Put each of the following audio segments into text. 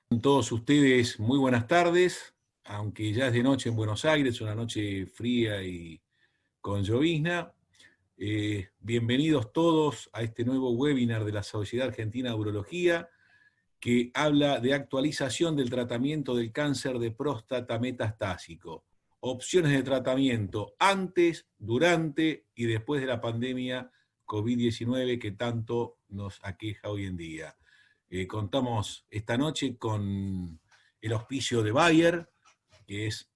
A todos ustedes, muy buenas tardes, aunque ya es de noche en Buenos Aires, una noche fría y con llovizna. Bienvenidos todos a este nuevo webinar de la Sociedad Argentina de Urología, que habla de actualización del tratamiento del cáncer de próstata metastásico. Opciones de tratamiento antes, durante y después de la pandemia COVID-19 que tanto nos aqueja hoy en día. Contamos esta noche con el auspicio de Bayer, que es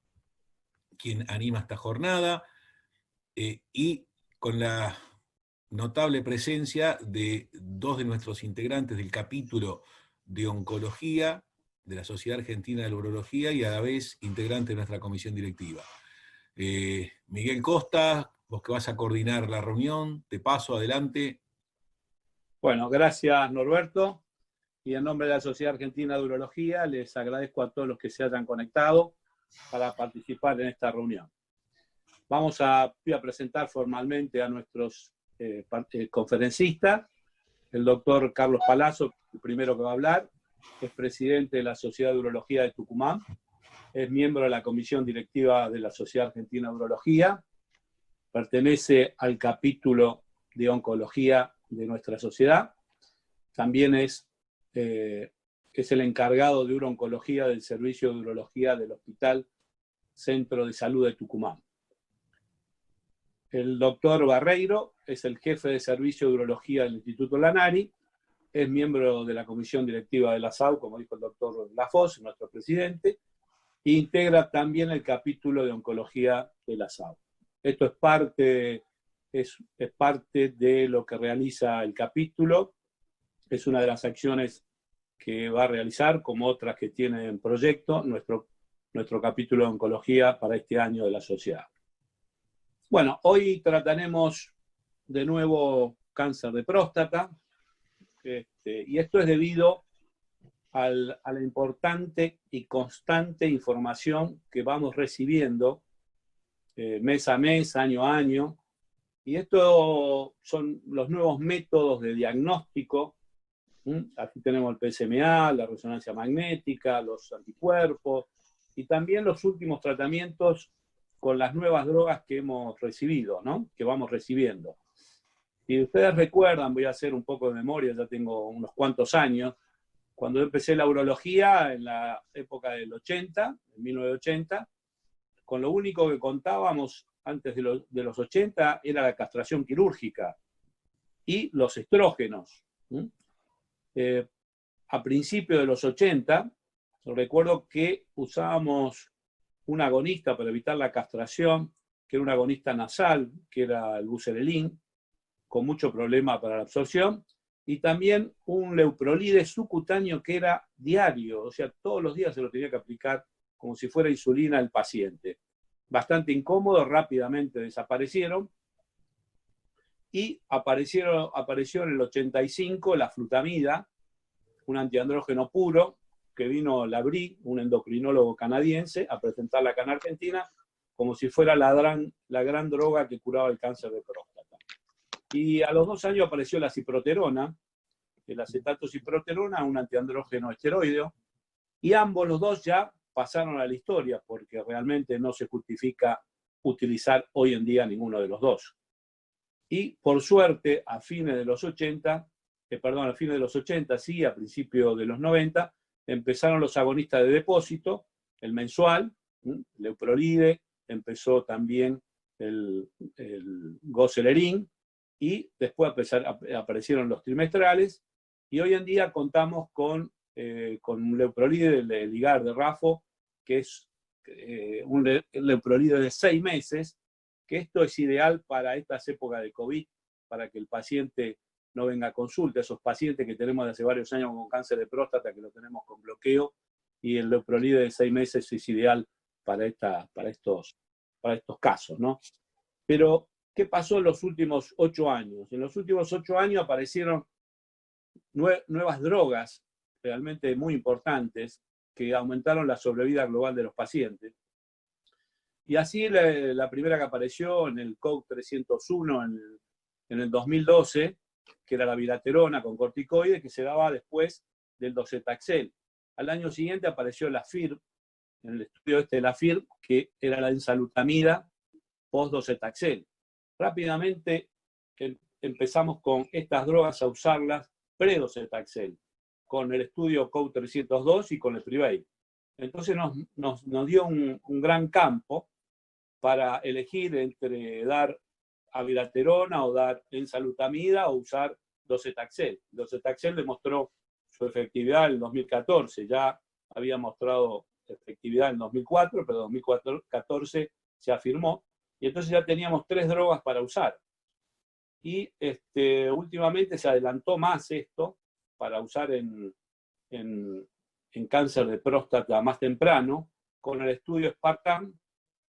quien anima esta jornada, y con la notable presencia de dos de nuestros integrantes del capítulo de oncología de la Sociedad Argentina de Urología y a la vez integrante de nuestra comisión directiva. Miguel Costa, vos que vas a coordinar la reunión, te paso adelante. Bueno, gracias Norberto. Y en nombre de la Sociedad Argentina de Urología les agradezco a todos los que se hayan conectado para participar en esta reunión. Voy a presentar formalmente a nuestros conferencistas. El doctor Carlos Palazzo, el primero que va a hablar, es presidente de la Sociedad de Urología de Tucumán, es miembro de la comisión directiva de la Sociedad Argentina de Urología, pertenece al capítulo de oncología de nuestra sociedad, también es el encargado de urooncología del Servicio de Urología del Hospital Centro de Salud de Tucumán. El doctor Barreiro es el jefe de Servicio de Urología del Instituto Lanari, es miembro de la comisión directiva de la SAU, como dijo el doctor Lafos, nuestro presidente, e integra también el capítulo de oncología de la SAU. Esto es parte de lo que realiza el capítulo, es una de las acciones que va a realizar, como otras que tiene en proyecto, nuestro capítulo de oncología para este año de la sociedad. Bueno, hoy trataremos de nuevo cáncer de próstata, y esto es debido a la importante y constante información que vamos recibiendo mes a mes, año a año, y estos son los nuevos métodos de diagnóstico. Aquí tenemos el PSMA, la resonancia magnética, los anticuerpos y también los últimos tratamientos con las nuevas drogas que hemos recibido, ¿no? Que vamos recibiendo. Si ustedes recuerdan, voy a hacer un poco de memoria, ya tengo unos cuantos años, cuando yo empecé la urología en la época del 80, en 1980, con lo único que contábamos antes de los 80 era la castración quirúrgica y los estrógenos. A principios de los 80, recuerdo que usábamos un agonista para evitar la castración, que era un agonista nasal, que era el buserelin, con mucho problema para la absorción, y también un leuprolide subcutáneo que era diario, o sea, todos los días se lo tenía que aplicar como si fuera insulina al paciente. Bastante incómodo, rápidamente desaparecieron, y apareció en el 85 la flutamida, un antiandrógeno puro, que vino Labrie, un endocrinólogo canadiense, a presentarla acá en Argentina, como si fuera la gran droga que curaba el cáncer de próstata. Y a los 2 años apareció la ciproterona, el acetato ciproterona, un antiandrógeno esteroideo, y ambos los dos ya pasaron a la historia, porque realmente no se justifica utilizar hoy en día ninguno de los dos. Y por suerte, a fines de los 80, sí, a principios de los 90, empezaron los agonistas de depósito, el mensual, leuprolide, empezó también el gocelerin, y después aparecieron los trimestrales, y hoy en día contamos con un leuprolide, el Ligar de Rafo, que es un leuprolide de 6 meses, que esto es ideal para estas épocas de COVID, para que el paciente no venga a consulta, esos pacientes que tenemos de hace varios años con cáncer de próstata, que lo tenemos con bloqueo, y el leuprolide de 6 meses es ideal para estos casos, ¿no? Pero, ¿qué pasó en los últimos 8 años? En los últimos 8 años aparecieron nuevas drogas realmente muy importantes que aumentaron la sobrevida global de los pacientes. Y así la primera que apareció en el COG 301 en el 2012, que era la viraterona con corticoides, que se daba después del docetaxel. al año siguiente apareció la FIR, en el estudio este de la FIR, que era la ensalutamida post-docetaxel. Rápidamente empezamos con estas drogas a usarlas pre-docetaxel, con el estudio COU 302 y con el Prevail. Entonces nos dio un gran campo para elegir entre dar abiraterona o dar ensalutamida o usar docetaxel. Docetaxel demostró su efectividad en 2014, ya había mostrado efectividad en 2004, pero en 2014 se afirmó, y entonces ya teníamos 3 drogas para usar. Y últimamente se adelantó más esto para usar en cáncer de próstata más temprano, con el estudio Spartan,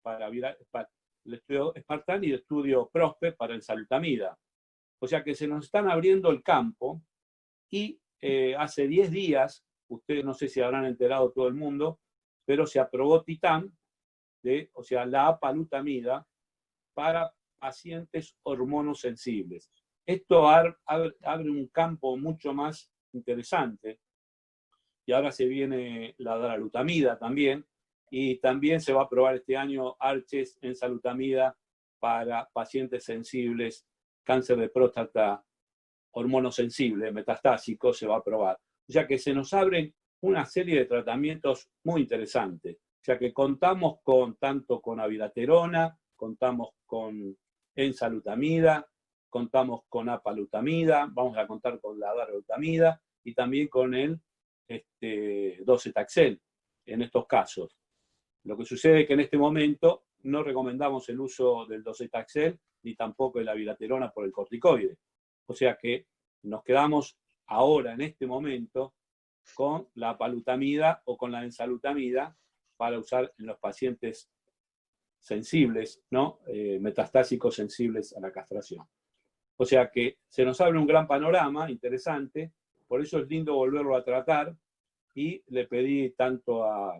el estudio Spartan y el estudio Prosper para ensalutamida. O sea que se nos están abriendo el campo y hace 10 días, ustedes no sé si habrán enterado todo el mundo, pero se aprobó Titán, o sea, la apalutamida, para pacientes hormonosensibles. Esto abre un campo mucho más interesante. Y ahora se viene la daralutamida también, y también se va a aprobar este año Arches ensalutamida para pacientes sensibles, cáncer de próstata hormonosensible, metastásico, se va a aprobar. O sea que se nos abren una serie de tratamientos muy interesantes. O sea que contamos tanto con abiraterona, contamos con ensalutamida, contamos con apalutamida, vamos a contar con la daralutamida y también con el docetaxel en estos casos. Lo que sucede es que en este momento no recomendamos el uso del docetaxel ni tampoco de la abiraterona por el corticoide. O sea que nos quedamos ahora, en este momento, con la apalutamida o con la ensalutamida para usar en los pacientes sensibles, ¿no? Metastásicos sensibles a la castración. O sea que se nos abre un gran panorama interesante, por eso es lindo volverlo a tratar, y le pedí tanto a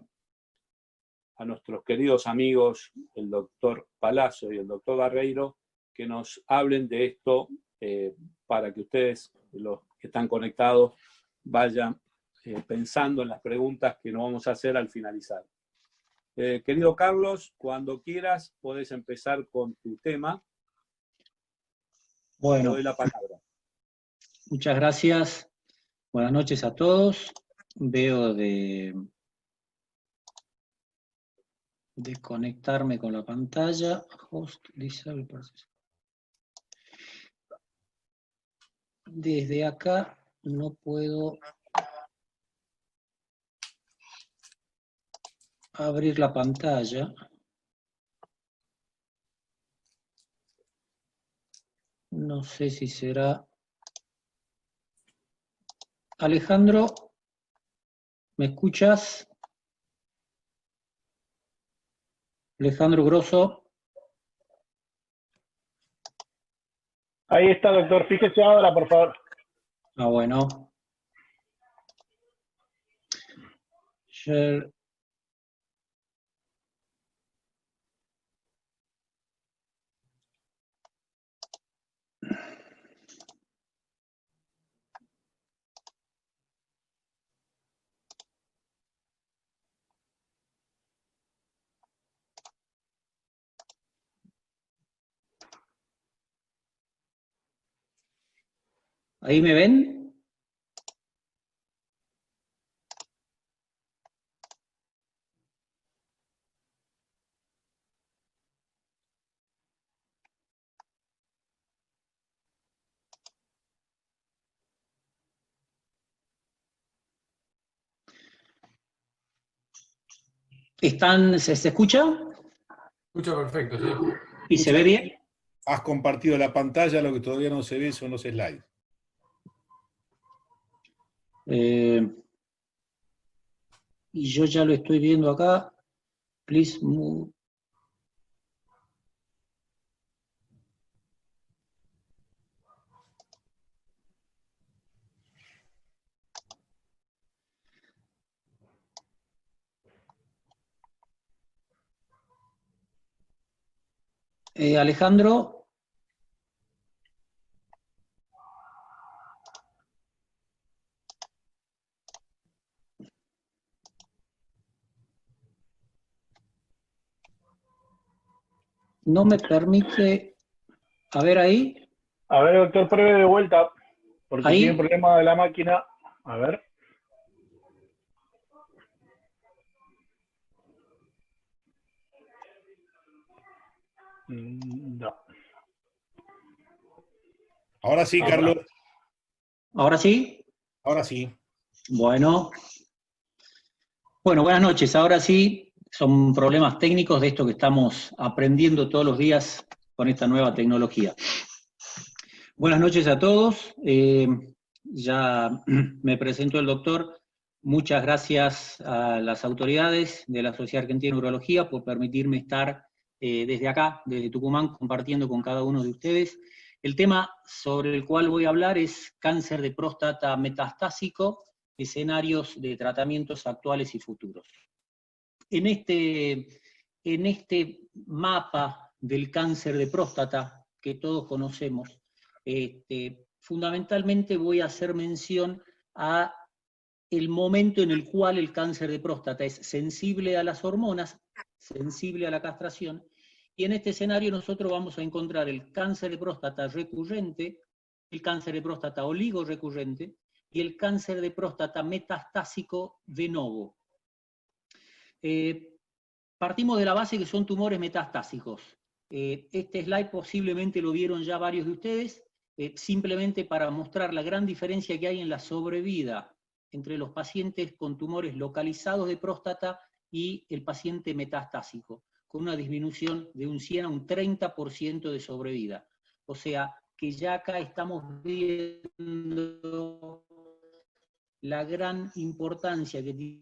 nuestros queridos amigos, el doctor Palazzo y el doctor Barreiro, que nos hablen de esto para que ustedes, los que están conectados, vayan pensando en las preguntas que nos vamos a hacer al finalizar. Querido Carlos, cuando quieras, podés empezar con tu tema. Bueno, te doy la palabra. Muchas gracias. Buenas noches a todos. Veo de conectarme con la pantalla. Host, disable process. Desde acá no puedo abrir la pantalla. No sé si será... Alejandro, ¿me escuchas? Alejandro Grosso. Ahí está, doctor. Fíjese ahora, por favor. Ah, bueno. Share. ¿Ahí me ven? ¿Se escucha? Escucha perfecto, sí. ¿Y se ve bien? Has compartido la pantalla, lo que todavía no se ve son los slides. Y yo ya lo estoy viendo acá. Please move. Alejandro. no me permite. A ver ahí. A ver, doctor, pruebe de vuelta, porque Ahí. tiene problema de la máquina. A ver. No. Ahora sí, Carlos. ¿Ahora sí? Ahora sí. Bueno, buenas noches. Ahora sí, son problemas técnicos de esto que estamos aprendiendo todos los días con esta nueva tecnología. Buenas noches a todos. Ya me presentó el doctor. Muchas gracias a las autoridades de la Sociedad Argentina de Urología por permitirme estar desde acá, desde Tucumán, compartiendo con cada uno de ustedes. El tema sobre el cual voy a hablar es cáncer de próstata metastásico, escenarios de tratamientos actuales y futuros. En este mapa del cáncer de próstata que todos conocemos, fundamentalmente voy a hacer mención a el momento en el cual el cáncer de próstata es sensible a las hormonas, sensible a la castración, y en este escenario nosotros vamos a encontrar el cáncer de próstata recurrente, el cáncer de próstata oligorrecurrente y el cáncer de próstata metastásico de novo. Partimos de la base que son tumores metastásicos. Este slide posiblemente lo vieron ya varios de ustedes, simplemente para mostrar la gran diferencia que hay en la sobrevida entre los pacientes con tumores localizados de próstata y el paciente metastásico, con una disminución de un 100 a un 30% de sobrevida. O sea, que ya acá estamos viendo la gran importancia que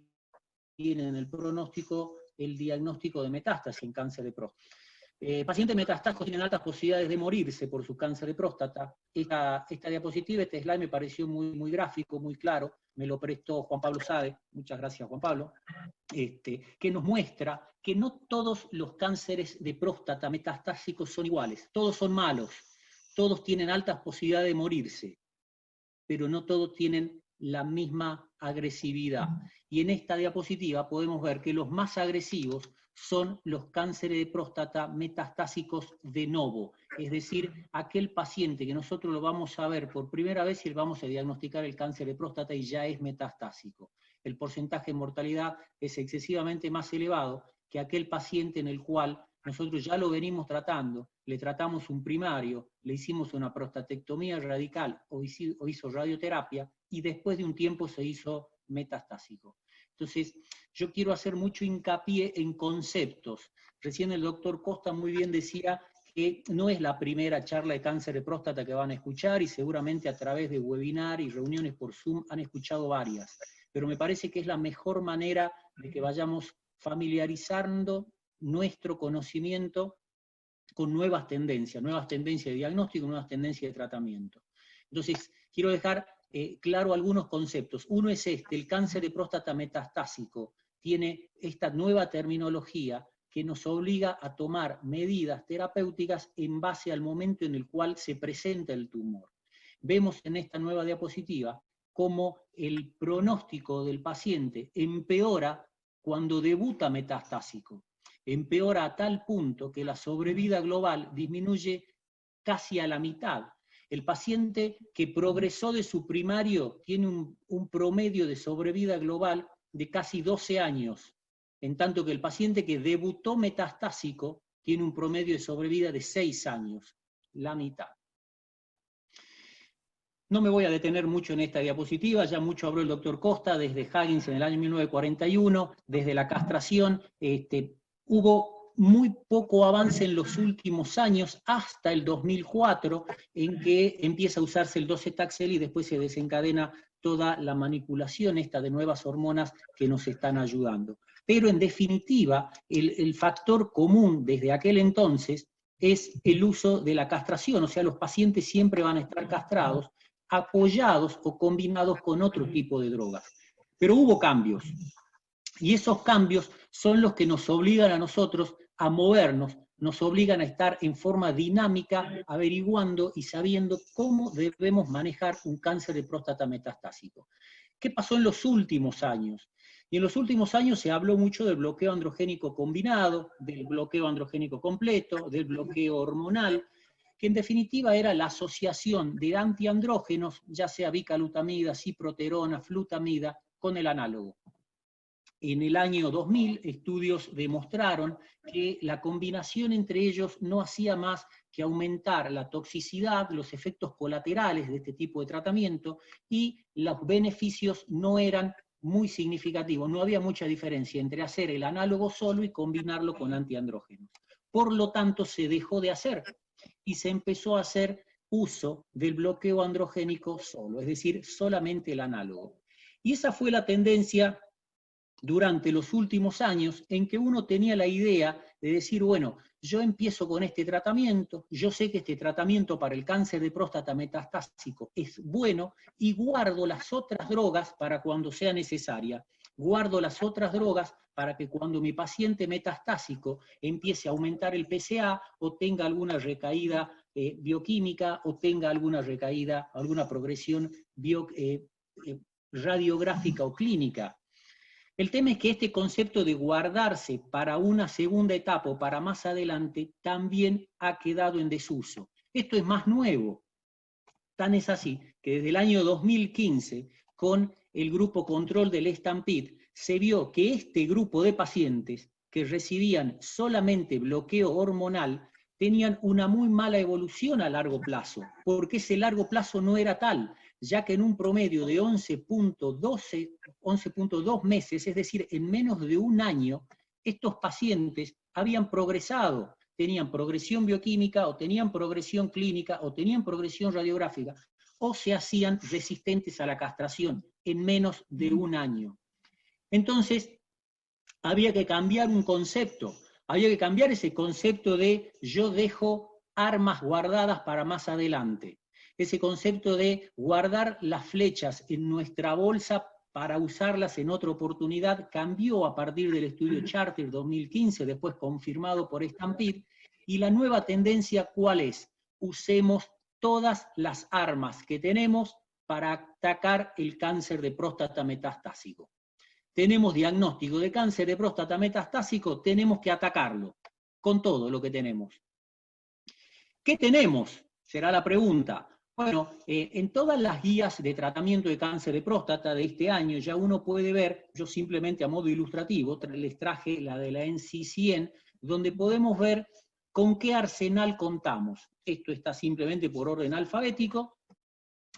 tiene en el pronóstico el diagnóstico de metástasis en cáncer de próstata. Pacientes metastásicos tienen altas posibilidades de morirse por su cáncer de próstata. Esta diapositiva, este slide me pareció muy gráfico, muy claro, me lo prestó Juan Pablo Sade, muchas gracias Juan Pablo, que nos muestra que no todos los cánceres de próstata metastásicos son iguales, todos son malos, todos tienen altas posibilidades de morirse, pero no todos tienen la misma agresividad. Y en esta diapositiva podemos ver que los más agresivos son los cánceres de próstata metastásicos de novo, es decir, aquel paciente que nosotros lo vamos a ver por primera vez y le vamos a diagnosticar el cáncer de próstata y ya es metastásico. El porcentaje de mortalidad es excesivamente más elevado que aquel paciente en el cual nosotros ya lo venimos tratando, le tratamos un primario, le hicimos una prostatectomía radical o hizo radioterapia y después de un tiempo se hizo metastásico. Entonces, yo quiero hacer mucho hincapié en conceptos. Recién el doctor Costa muy bien decía que no es la primera charla de cáncer de próstata que van a escuchar y seguramente a través de webinar y reuniones por Zoom han escuchado varias. Pero me parece que es la mejor manera de que vayamos familiarizando nuestro conocimiento con nuevas tendencias de diagnóstico, nuevas tendencias de tratamiento. Entonces, quiero dejar claro algunos conceptos. Uno es el cáncer de próstata metastásico tiene esta nueva terminología que nos obliga a tomar medidas terapéuticas en base al momento en el cual se presenta el tumor. Vemos en esta nueva diapositiva cómo el pronóstico del paciente empeora cuando debuta metastásico. Empeora a tal punto que la sobrevida global disminuye casi a la mitad. El paciente que progresó de su primario tiene un promedio de sobrevida global de casi 12 años, en tanto que el paciente que debutó metastásico tiene un promedio de sobrevida de 6 años, la mitad. No me voy a detener mucho en esta diapositiva, ya mucho habló el doctor Costa, desde Huggins en el año 1941, desde la castración, hubo muy poco avance en los últimos años, hasta el 2004, en que empieza a usarse el docetaxel y después se desencadena toda la manipulación esta de nuevas hormonas que nos están ayudando. Pero en definitiva, el factor común desde aquel entonces es el uso de la castración, o sea, los pacientes siempre van a estar castrados, apoyados o combinados con otro tipo de drogas. Pero hubo cambios, y esos cambios son los que nos obligan a nosotros a movernos, nos obligan a estar en forma dinámica, averiguando y sabiendo cómo debemos manejar un cáncer de próstata metastásico. ¿Qué pasó en los últimos años? Y en los últimos años se habló mucho del bloqueo androgénico combinado, del bloqueo androgénico completo, del bloqueo hormonal, que en definitiva era la asociación de antiandrógenos, ya sea bicalutamida, ciproterona, flutamida, con el análogo. En el año 2000, estudios demostraron que la combinación entre ellos no hacía más que aumentar la toxicidad, los efectos colaterales de este tipo de tratamiento, y los beneficios no eran muy significativos, no había mucha diferencia entre hacer el análogo solo y combinarlo con antiandrógenos. Por lo tanto, se dejó de hacer y se empezó a hacer uso del bloqueo androgénico solo, es decir, solamente el análogo. Y esa fue la tendencia durante los últimos años en que uno tenía la idea de decir, bueno, yo empiezo con este tratamiento, yo sé que este tratamiento para el cáncer de próstata metastásico es bueno y guardo las otras drogas para cuando sea necesaria. Guardo las otras drogas para que cuando mi paciente metastásico empiece a aumentar el PSA o tenga alguna recaída bioquímica o tenga alguna recaída, alguna progresión radiográfica o clínica. El tema es que este concepto de guardarse para una segunda etapa o para más adelante también ha quedado en desuso. Esto es más nuevo. Tan es así que desde el año 2015, con el grupo control del Stampede, se vio que este grupo de pacientes que recibían solamente bloqueo hormonal tenían una muy mala evolución a largo plazo, porque ese largo plazo no era tal, ya que en un promedio de 11.2 meses, es decir, en menos de un año, estos pacientes habían progresado, tenían progresión bioquímica, o tenían progresión clínica, o tenían progresión radiográfica, o se hacían resistentes a la castración en menos de un año. Entonces, había que cambiar un concepto, había que cambiar ese concepto de yo dejo armas guardadas para más adelante. Ese concepto de guardar las flechas en nuestra bolsa para usarlas en otra oportunidad cambió a partir del estudio Charter 2015, después confirmado por Stampede, y la nueva tendencia, ¿cuál es? Usemos todas las armas que tenemos para atacar el cáncer de próstata metastásico. Tenemos diagnóstico de cáncer de próstata metastásico, tenemos que atacarlo con todo lo que tenemos. ¿Qué tenemos? Será la pregunta. Bueno, en todas las guías de tratamiento de cáncer de próstata de este año ya uno puede ver, yo simplemente a modo ilustrativo les traje la de la NCCN, donde podemos ver con qué arsenal contamos. Esto está simplemente por orden alfabético.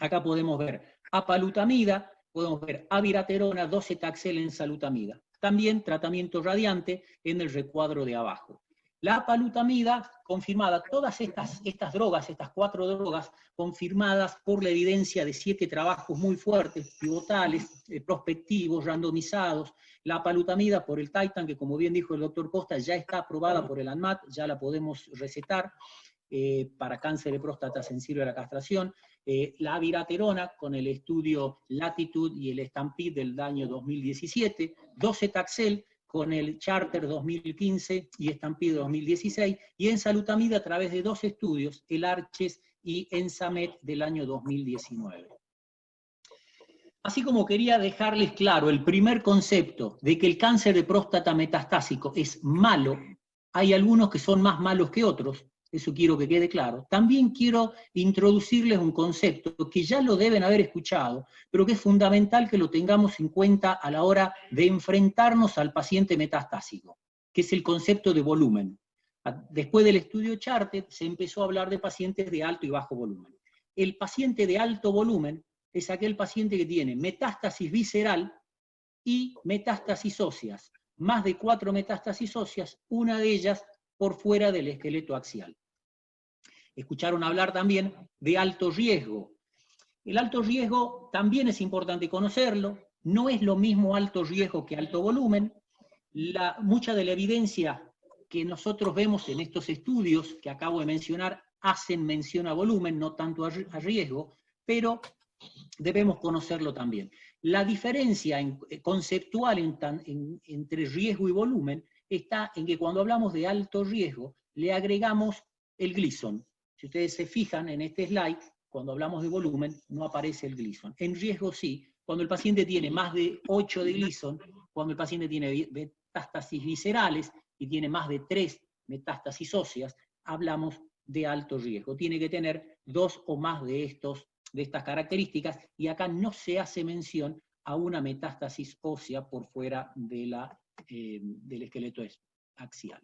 Acá podemos ver apalutamida, podemos ver abiraterona, docetaxel, enzalutamida. También tratamiento radiante en el recuadro de abajo. La apalutamida confirmada, todas estas drogas, estas 4 drogas, confirmadas por la evidencia de 7 trabajos muy fuertes, pivotales, prospectivos, randomizados. La apalutamida por el Titan, que como bien dijo el doctor Costa, ya está aprobada por el ANMAT, ya la podemos recetar para cáncer de próstata sensible a la castración. La abiraterona con el estudio Latitude y el Stampede del año 2017, docetaxel con el Charter 2015 y Stampede 2016, y enzalutamida a través de 2 estudios, el ARCHES y ENSAMET del año 2019. Así como quería dejarles claro el primer concepto de que el cáncer de próstata metastásico es malo, hay algunos que son más malos que otros, eso quiero que quede claro. También quiero introducirles un concepto que ya lo deben haber escuchado, pero que es fundamental que lo tengamos en cuenta a la hora de enfrentarnos al paciente metastásico, que es el concepto de volumen. Después del estudio Charter se empezó a hablar de pacientes de alto y bajo volumen. El paciente de alto volumen es aquel paciente que tiene metástasis visceral y metástasis óseas, más de 4 metástasis óseas, una de ellas por fuera del esqueleto axial. Escucharon hablar también de alto riesgo. El alto riesgo también es importante conocerlo, no es lo mismo alto riesgo que alto volumen. Mucha de la evidencia que nosotros vemos en estos estudios que acabo de mencionar hacen mención a volumen, no tanto a riesgo, pero debemos conocerlo también. La diferencia conceptual entre riesgo y volumen está en que cuando hablamos de alto riesgo le agregamos el Gleason. Si ustedes se fijan en este slide, cuando hablamos de volumen, no aparece el Gleason. En riesgo sí, cuando el paciente tiene más de 8 de Gleason, cuando el paciente tiene metástasis viscerales y tiene más de 3 metástasis óseas, hablamos de alto riesgo. Tiene que tener 2 o más de estas características, y acá no se hace mención a una metástasis ósea por fuera de del esqueleto axial.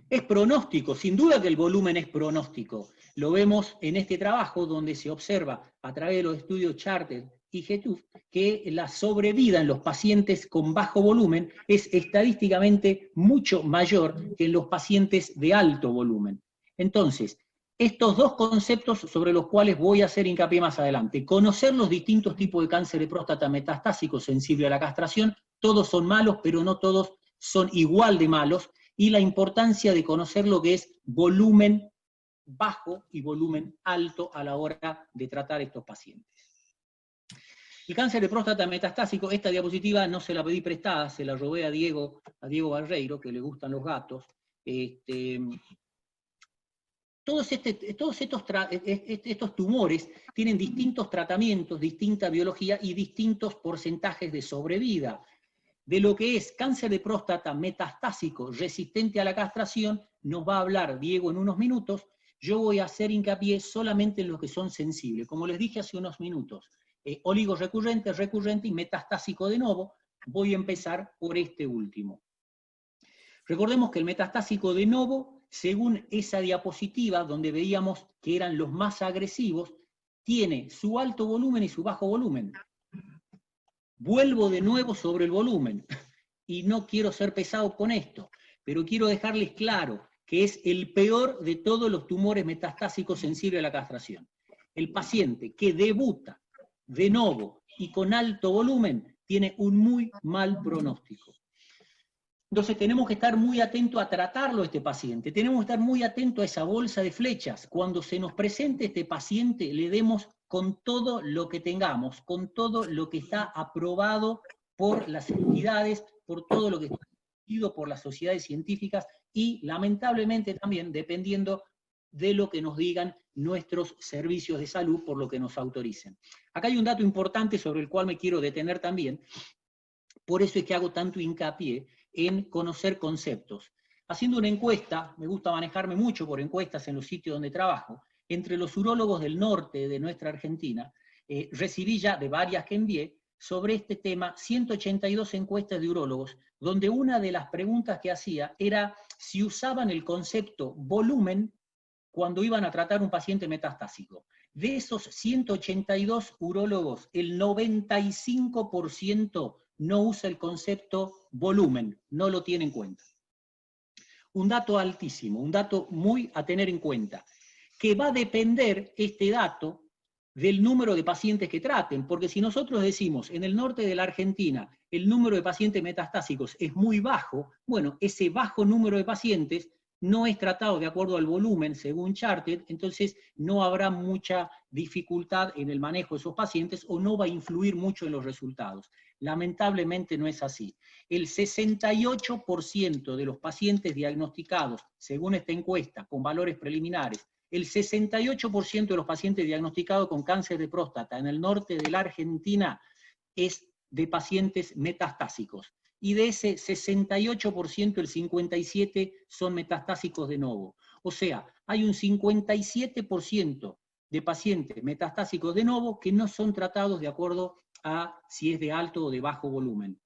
Es pronóstico, sin duda que el volumen es pronóstico. Lo vemos en este trabajo donde se observa a través de los estudios Charter y GETUF que la sobrevida en los pacientes con bajo volumen es estadísticamente mucho mayor que en los pacientes de alto volumen. Entonces, estos dos conceptos sobre los cuales voy a hacer hincapié más adelante. Conocer los distintos tipos de cáncer de próstata metastásico sensible a la castración. Todos son malos, pero no todos son igual de malos. Y la importancia de conocer lo que es volumen bajo y volumen alto a la hora de tratar estos pacientes. El cáncer de próstata metastásico, esta diapositiva no se la pedí prestada, se la robé a Diego Barreiro, que le gustan los gatos. Todos estos tumores tienen distintos tratamientos, distinta biología y distintos porcentajes de sobrevida. De lo que es cáncer de próstata metastásico resistente a la castración, nos va a hablar Diego en unos minutos. Yo voy a hacer hincapié solamente en los que son sensibles. Como les dije hace unos minutos, oligorrecurrente, recurrente y metastásico de novo. Voy a empezar por este último. Recordemos que el metastásico de novo, según esa diapositiva donde veíamos que eran los más agresivos, tiene su alto volumen y su bajo volumen. Vuelvo de nuevo sobre el volumen, y no quiero ser pesado con esto, pero quiero dejarles claro que es el peor de todos los tumores metastásicos sensibles a la castración. El paciente que debuta de novo y con alto volumen tiene un muy mal pronóstico. Entonces tenemos que estar muy atentos a tratarlo este paciente, tenemos que estar muy atentos a esa bolsa de flechas. Cuando se nos presente este paciente, le demos con todo lo que tengamos, con todo lo que está aprobado por las entidades, por todo lo que está decidido por las sociedades científicas y, lamentablemente, también dependiendo de lo que nos digan nuestros servicios de salud, por lo que nos autoricen. Acá hay un dato importante sobre el cual me quiero detener también, por eso es que hago tanto hincapié en conocer conceptos. Haciendo una encuesta, me gusta manejarme mucho por encuestas en los sitios donde trabajo, entre los urólogos del norte de nuestra Argentina, recibí ya de varias que envié sobre este tema 182 encuestas de urólogos, donde una de las preguntas que hacía era si usaban el concepto volumen cuando iban a tratar un paciente metastásico. De esos 182 urólogos, el 95% no usa el concepto volumen, no lo tiene en cuenta. Un dato altísimo, un dato muy a tener en cuenta, que va a depender este dato del número de pacientes que traten, porque si nosotros decimos en el norte de la Argentina el número de pacientes metastásicos es muy bajo, bueno, ese bajo número de pacientes no es tratado de acuerdo al volumen según Charter, entonces no habrá mucha dificultad en el manejo de esos pacientes o no va a influir mucho en los resultados. Lamentablemente no es así. El 68% de los pacientes diagnosticados, según esta encuesta, con valores preliminares, el 68% de los pacientes diagnosticados con cáncer de próstata en el norte de la Argentina es de pacientes metastásicos. Y de ese 68%, el 57% son metastásicos de novo. O sea, hay un 57% de pacientes metastásicos de novo que no son tratados de acuerdo a si es de alto o de bajo volumen.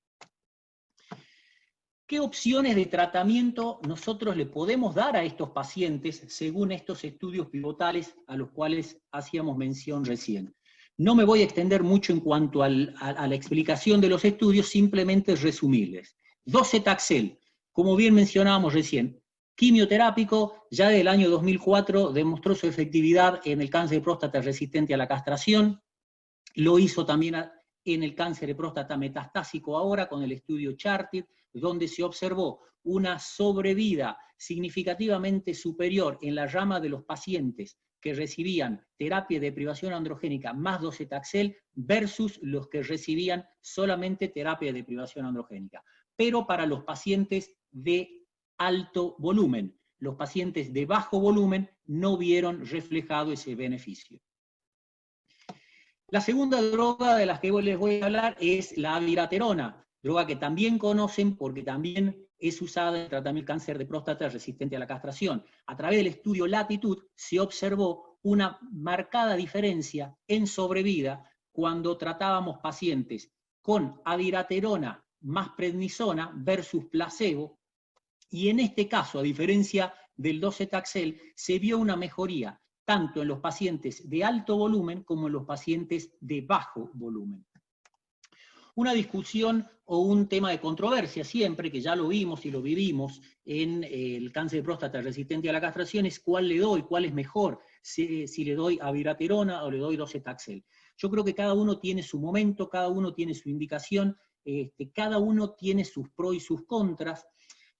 ¿Qué opciones de tratamiento nosotros le podemos dar a estos pacientes según estos estudios pivotales a los cuales hacíamos mención recién? No me voy a extender mucho en cuanto a la explicación de los estudios, simplemente resumirles. Docetaxel, como bien mencionábamos recién, quimioterápico, ya del año 2004 demostró su efectividad en el cáncer de próstata resistente a la castración, lo hizo también en el cáncer de próstata metastásico ahora con el estudio Charter, donde se observó una sobrevida significativamente superior en la rama de los pacientes que recibían terapia de privación androgénica más docetaxel versus los que recibían solamente terapia de privación androgénica. Pero para los pacientes de alto volumen, los pacientes de bajo volumen no vieron reflejado ese beneficio. La segunda droga de la que les voy a hablar es la abiraterona, droga que también conocen porque también es usada en el tratamiento del cáncer de próstata resistente a la castración. A través del estudio Latitud se observó una marcada diferencia en sobrevida cuando tratábamos pacientes con abiraterona más prednisona versus placebo, y en este caso, a diferencia del docetaxel, se vio una mejoría tanto en los pacientes de alto volumen como en los pacientes de bajo volumen. Una discusión o un tema de controversia siempre, que ya lo vimos y lo vivimos en el cáncer de próstata resistente a la castración, es cuál le doy, cuál es mejor, si le doy abiraterona o le doy docetaxel. Yo creo que cada uno tiene su momento, cada uno tiene su indicación, cada uno tiene sus pros y sus contras.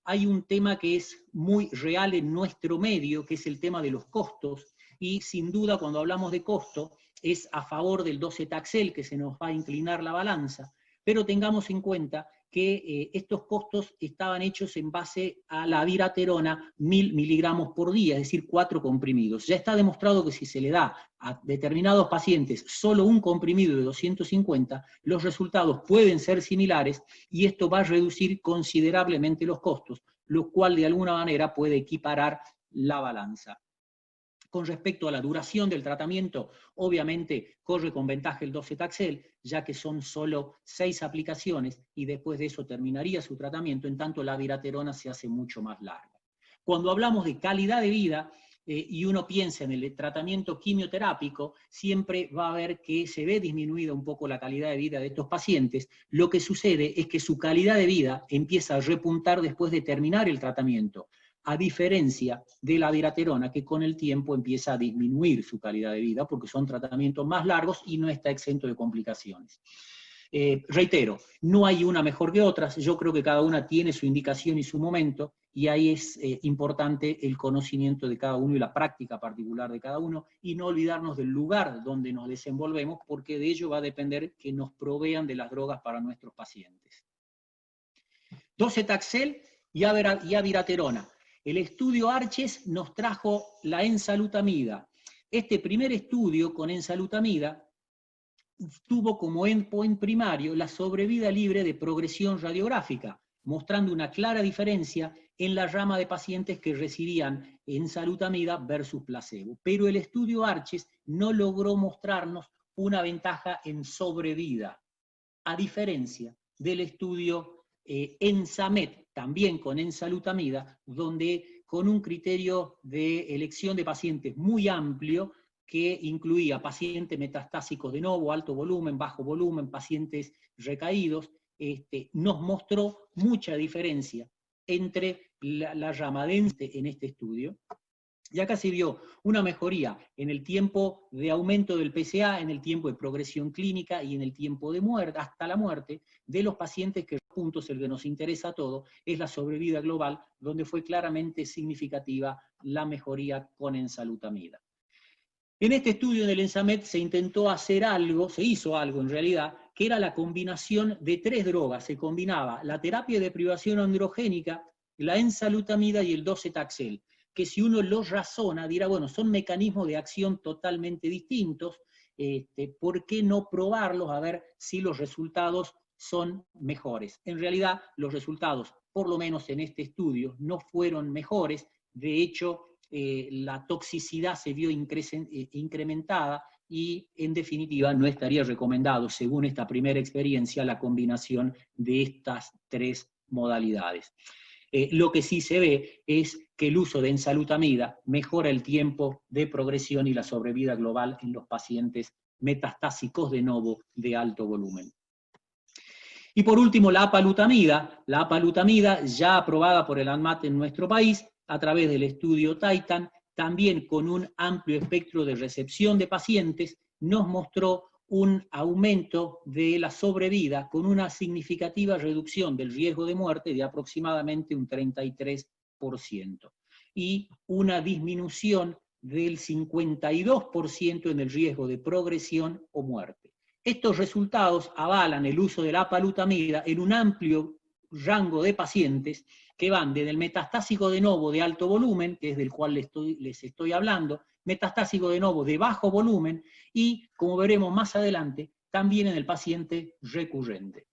Hay un tema que es muy real en nuestro medio, que es el tema de los costos, y sin duda cuando hablamos de costo es a favor del docetaxel que se nos va a inclinar la balanza, pero tengamos en cuenta que estos costos estaban hechos en base a la abiraterona 1000 miligramos por día, es decir, 4 comprimidos. Ya está demostrado que si se le da a determinados pacientes solo un comprimido de 250, los resultados pueden ser similares y esto va a reducir considerablemente los costos, lo cual de alguna manera puede equiparar la balanza. Con respecto a la duración del tratamiento, obviamente corre con ventaja el docetaxel, ya que son solo 6 aplicaciones y después de eso terminaría su tratamiento, en tanto la abiraterona se hace mucho más larga. Cuando hablamos de calidad de vida y uno piensa en el tratamiento quimioterápico, siempre va a ver que se ve disminuida un poco la calidad de vida de estos pacientes. Lo que sucede es que su calidad de vida empieza a repuntar después de terminar el tratamiento, a diferencia de la abiraterona, que con el tiempo empieza a disminuir su calidad de vida, porque son tratamientos más largos y no está exento de complicaciones. Reitero, no hay una mejor que otras, yo creo que cada una tiene su indicación y su momento, y ahí es importante el conocimiento de cada uno y la práctica particular de cada uno, y no olvidarnos del lugar donde nos desenvolvemos, porque de ello va a depender que nos provean de las drogas para nuestros pacientes. Docetaxel y abiraterona. El estudio Arches nos trajo la enzalutamida. Este primer estudio con enzalutamida tuvo como endpoint primario la sobrevida libre de progresión radiográfica, mostrando una clara diferencia en la rama de pacientes que recibían enzalutamida versus placebo. Pero el estudio Arches no logró mostrarnos una ventaja en sobrevida, a diferencia del estudio ENSAMET, también con enzalutamida, donde con un criterio de elección de pacientes muy amplio, que incluía pacientes metastásicos de novo, alto volumen, bajo volumen, pacientes recaídos, nos mostró mucha diferencia entre la rama dense en este estudio. Y acá se vio una mejoría en el tiempo de aumento del PSA, en el tiempo de progresión clínica y en el tiempo de muerte, hasta la muerte, de los pacientes que, puntos, el que nos interesa a todos, es la sobrevida global, donde fue claramente significativa la mejoría con enzalutamida. En este estudio del ENSAMET se intentó hacer algo, se hizo algo en realidad, que era la combinación de 3 drogas. Se combinaba la terapia de privación androgénica, la enzalutamida y el docetaxel, que si uno los razona, dirá, bueno, son mecanismos de acción totalmente distintos, ¿por qué no probarlos a ver si los resultados son mejores? En realidad, los resultados, por lo menos en este estudio, no fueron mejores. De hecho, la toxicidad se vio incrementada y, en definitiva, no estaría recomendado, según esta primera experiencia, la combinación de estas 3 modalidades. Lo que sí se ve es que el uso de enzalutamida mejora el tiempo de progresión y la sobrevida global en los pacientes metastásicos de novo de alto volumen. Y por último, la apalutamida ya aprobada por el ANMAT en nuestro país a través del estudio Titan, también con un amplio espectro de recepción de pacientes, nos mostró un aumento de la sobrevida con una significativa reducción del riesgo de muerte de aproximadamente un 33% y una disminución del 52% en el riesgo de progresión o muerte. Estos resultados avalan el uso de la apalutamida en un amplio rango de pacientes que van desde el metastásico de novo de alto volumen, que es del cual les estoy hablando, metastásico de novo de bajo volumen, y, como veremos más adelante, también en el paciente recurrente.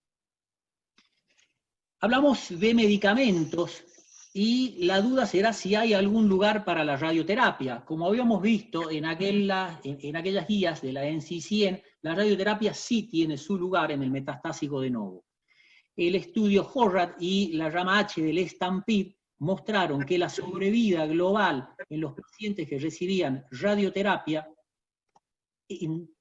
Hablamos de medicamentos, y la duda será si hay algún lugar para la radioterapia. Como habíamos visto en aquellas guías de la NCCN, la radioterapia sí tiene su lugar en el metastásico de novo. El estudio Horrat y la rama H del STAMPEDE mostraron que la sobrevida global en los pacientes que recibían radioterapia,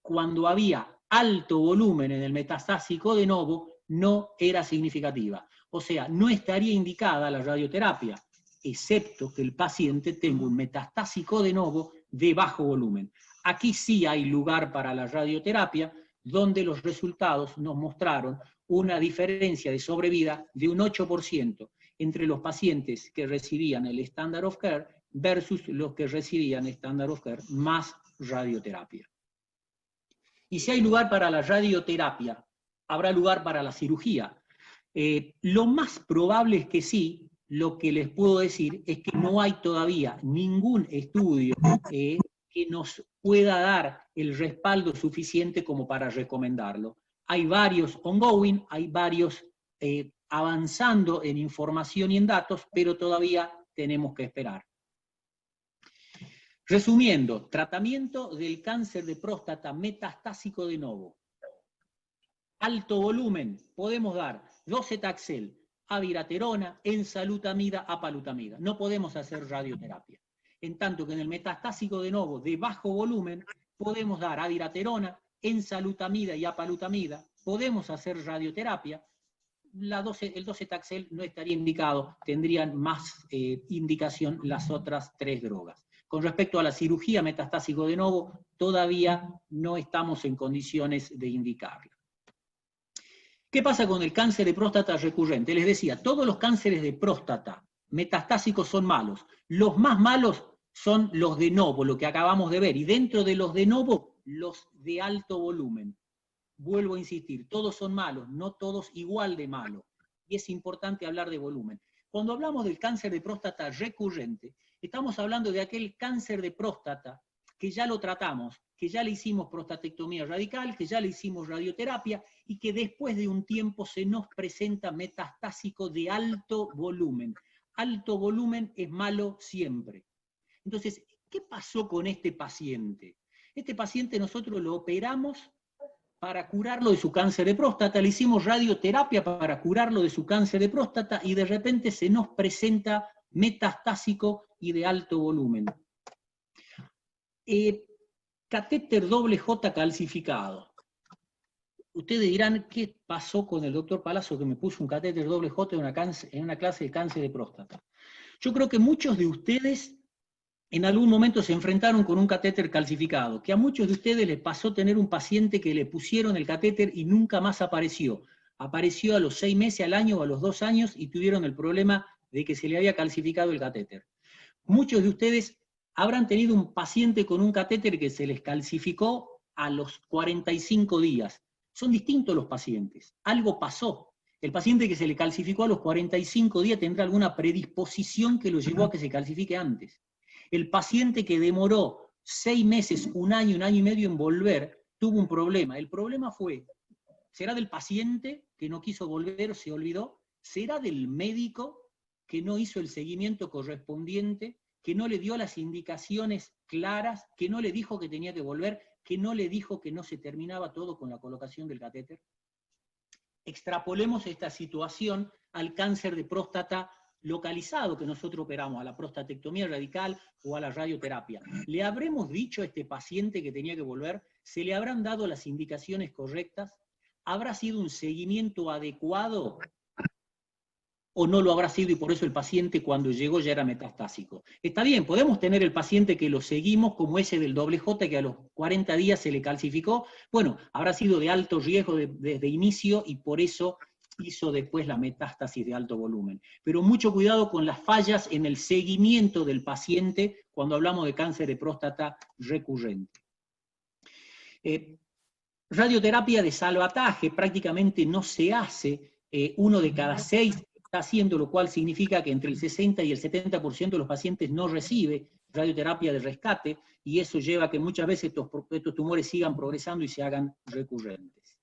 cuando había alto volumen en el metastásico de novo, no era significativa. O sea, no estaría indicada la radioterapia, excepto que el paciente tenga un metastásico de novo de bajo volumen. Aquí sí hay lugar para la radioterapia, donde los resultados nos mostraron una diferencia de sobrevida de un 8% entre los pacientes que recibían el Standard of Care versus los que recibían Standard of Care más radioterapia. Y si hay lugar para la radioterapia, habrá lugar para la cirugía. Lo más probable es que sí. Lo que les puedo decir es que no hay todavía ningún estudio que nos pueda dar el respaldo suficiente como para recomendarlo. Hay varios ongoing, hay varios avanzando en información y en datos, pero todavía tenemos que esperar. Resumiendo, tratamiento del cáncer de próstata metastásico de novo. Alto volumen, podemos dar docetaxel, abiraterona, enzalutamida, apalutamida. No podemos hacer radioterapia. En tanto que en el metastásico de novo de bajo volumen, podemos dar abiraterona, enzalutamida y apalutamida. Podemos hacer radioterapia. El docetaxel no estaría indicado, tendrían más indicación las otras 3 drogas. Con respecto a la cirugía metastásico de novo, todavía no estamos en condiciones de indicarla. ¿Qué pasa con el cáncer de próstata recurrente? Les decía, todos los cánceres de próstata metastásicos son malos. Los más malos son los de novo, lo que acabamos de ver, y dentro de los de novo, los de alto volumen. Vuelvo a insistir, todos son malos, no todos igual de malos, y es importante hablar de volumen. Cuando hablamos del cáncer de próstata recurrente, estamos hablando de aquel cáncer de próstata que ya lo tratamos, que ya le hicimos prostatectomía radical, que ya le hicimos radioterapia, y que después de un tiempo se nos presenta metastásico de alto volumen. Alto volumen es malo siempre. Entonces, ¿qué pasó con este paciente? Este paciente nosotros lo operamos para curarlo de su cáncer de próstata, le hicimos radioterapia para curarlo de su cáncer de próstata, y de repente se nos presenta metastásico y de alto volumen. Catéter doble J calcificado. Ustedes dirán, ¿qué pasó con el doctor Palazzo que me puso un catéter doble J en una clase de cáncer de próstata? Yo creo que muchos de ustedes en algún momento se enfrentaron con un catéter calcificado, que a muchos de ustedes les pasó tener un paciente que le pusieron el catéter y nunca más apareció. Apareció a los 6 meses, al año o a los 2 años, y tuvieron el problema de que se le había calcificado el catéter. Muchos de ustedes habrán tenido un paciente con un catéter que se les calcificó a los 45 días. Son distintos los pacientes. Algo pasó. El paciente que se le calcificó a los 45 días tendrá alguna predisposición que lo llevó a que se calcifique antes. El paciente que demoró 6 meses, un año y medio en volver, tuvo un problema. El problema fue, ¿será del paciente que no quiso volver o se olvidó? ¿Será del médico que no hizo el seguimiento correspondiente, que no le dio las indicaciones claras, que no le dijo que tenía que volver, que no le dijo que no se terminaba todo con la colocación del catéter? Extrapolemos esta situación al cáncer de próstata localizado que nosotros operamos, a la prostatectomía radical o a la radioterapia. ¿Le habremos dicho a este paciente que tenía que volver? ¿Se le habrán dado las indicaciones correctas? ¿Habrá sido un seguimiento adecuado? ¿O no lo habrá sido y por eso el paciente cuando llegó ya era metastásico? Está bien, podemos tener el paciente que lo seguimos como ese del doble J que a los 40 días se le calcificó. Bueno, habrá sido de alto riesgo desde inicio y por eso hizo después la metástasis de alto volumen. Pero mucho cuidado con las fallas en el seguimiento del paciente cuando hablamos de cáncer de próstata recurrente. Radioterapia de salvataje prácticamente no se hace, 1 de cada 6 haciendo, lo cual significa que entre el 60 y el 70% de los pacientes no recibe radioterapia de rescate, y eso lleva a que muchas veces estos tumores sigan progresando y se hagan recurrentes.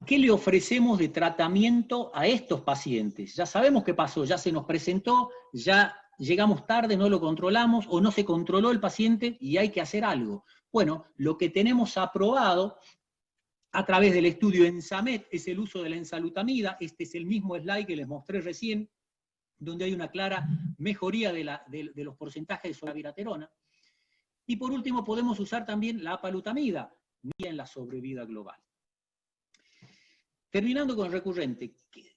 ¿Qué le ofrecemos de tratamiento a estos pacientes? Ya sabemos qué pasó, ya se nos presentó, ya llegamos tarde, no lo controlamos, o no se controló el paciente y hay que hacer algo. Bueno, lo que tenemos aprobado a través del estudio ENSAMET es el uso de la enzalutamida. Este es el mismo slide que les mostré recién, donde hay una clara mejoría de los porcentajes de solaviraterona. Y por último, podemos usar también la apalutamida, en la sobrevida global. Terminando con el recurrente,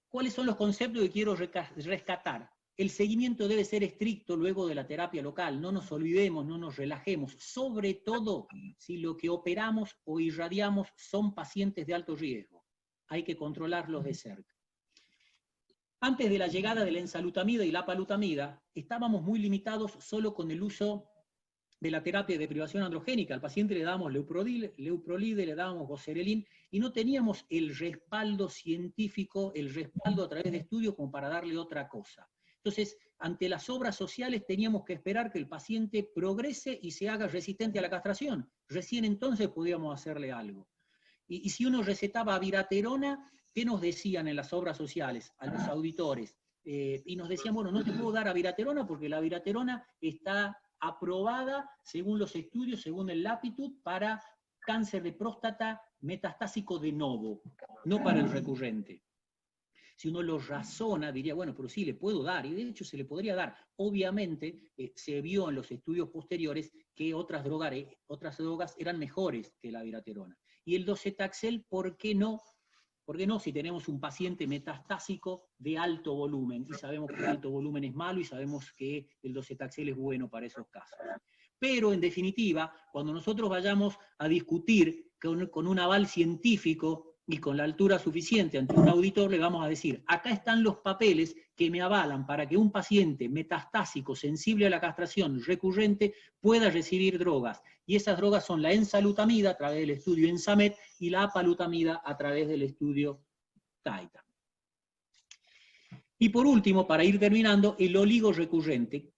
¿cuáles son los conceptos que quiero rescatar? El seguimiento debe ser estricto luego de la terapia local, no nos olvidemos, no nos relajemos, sobre todo si lo que operamos o irradiamos son pacientes de alto riesgo. Hay que controlarlos de cerca. Antes de la llegada de la enzalutamida y la apalutamida, estábamos muy limitados solo con el uso de la terapia de privación androgénica. Al paciente le dábamos leuprolide, le dábamos goserelin, y no teníamos el respaldo científico, el respaldo a través de estudios como para darle otra cosa. Entonces, ante las obras sociales teníamos que esperar que el paciente progrese y se haga resistente a la castración. Recién entonces podíamos hacerle algo. Y si uno recetaba abiraterona, ¿qué nos decían en las obras sociales a los auditores? Y nos decían, bueno, no te puedo dar abiraterona porque la abiraterona está aprobada según los estudios, según el Lapitude, para cáncer de próstata metastásico de novo, no para el recurrente. Si uno lo razona, diría, bueno, pero sí, le puedo dar, y de hecho se le podría dar. Obviamente, se vio en los estudios posteriores que otras drogas eran mejores que la abiraterona. Y el docetaxel, ¿por qué no? ¿Por qué no? Si tenemos un paciente metastásico de alto volumen, y sabemos que el alto volumen es malo, y sabemos que el docetaxel es bueno para esos casos. Pero, en definitiva, cuando nosotros vayamos a discutir con un aval científico y con la altura suficiente ante un auditor, le vamos a decir, acá están los papeles que me avalan para que un paciente metastásico sensible a la castración recurrente pueda recibir drogas. Y esas drogas son la enzalutamida a través del estudio ENSAMET y la apalutamida a través del estudio TITAN. Y por último, para ir terminando, el oligorrecurrente.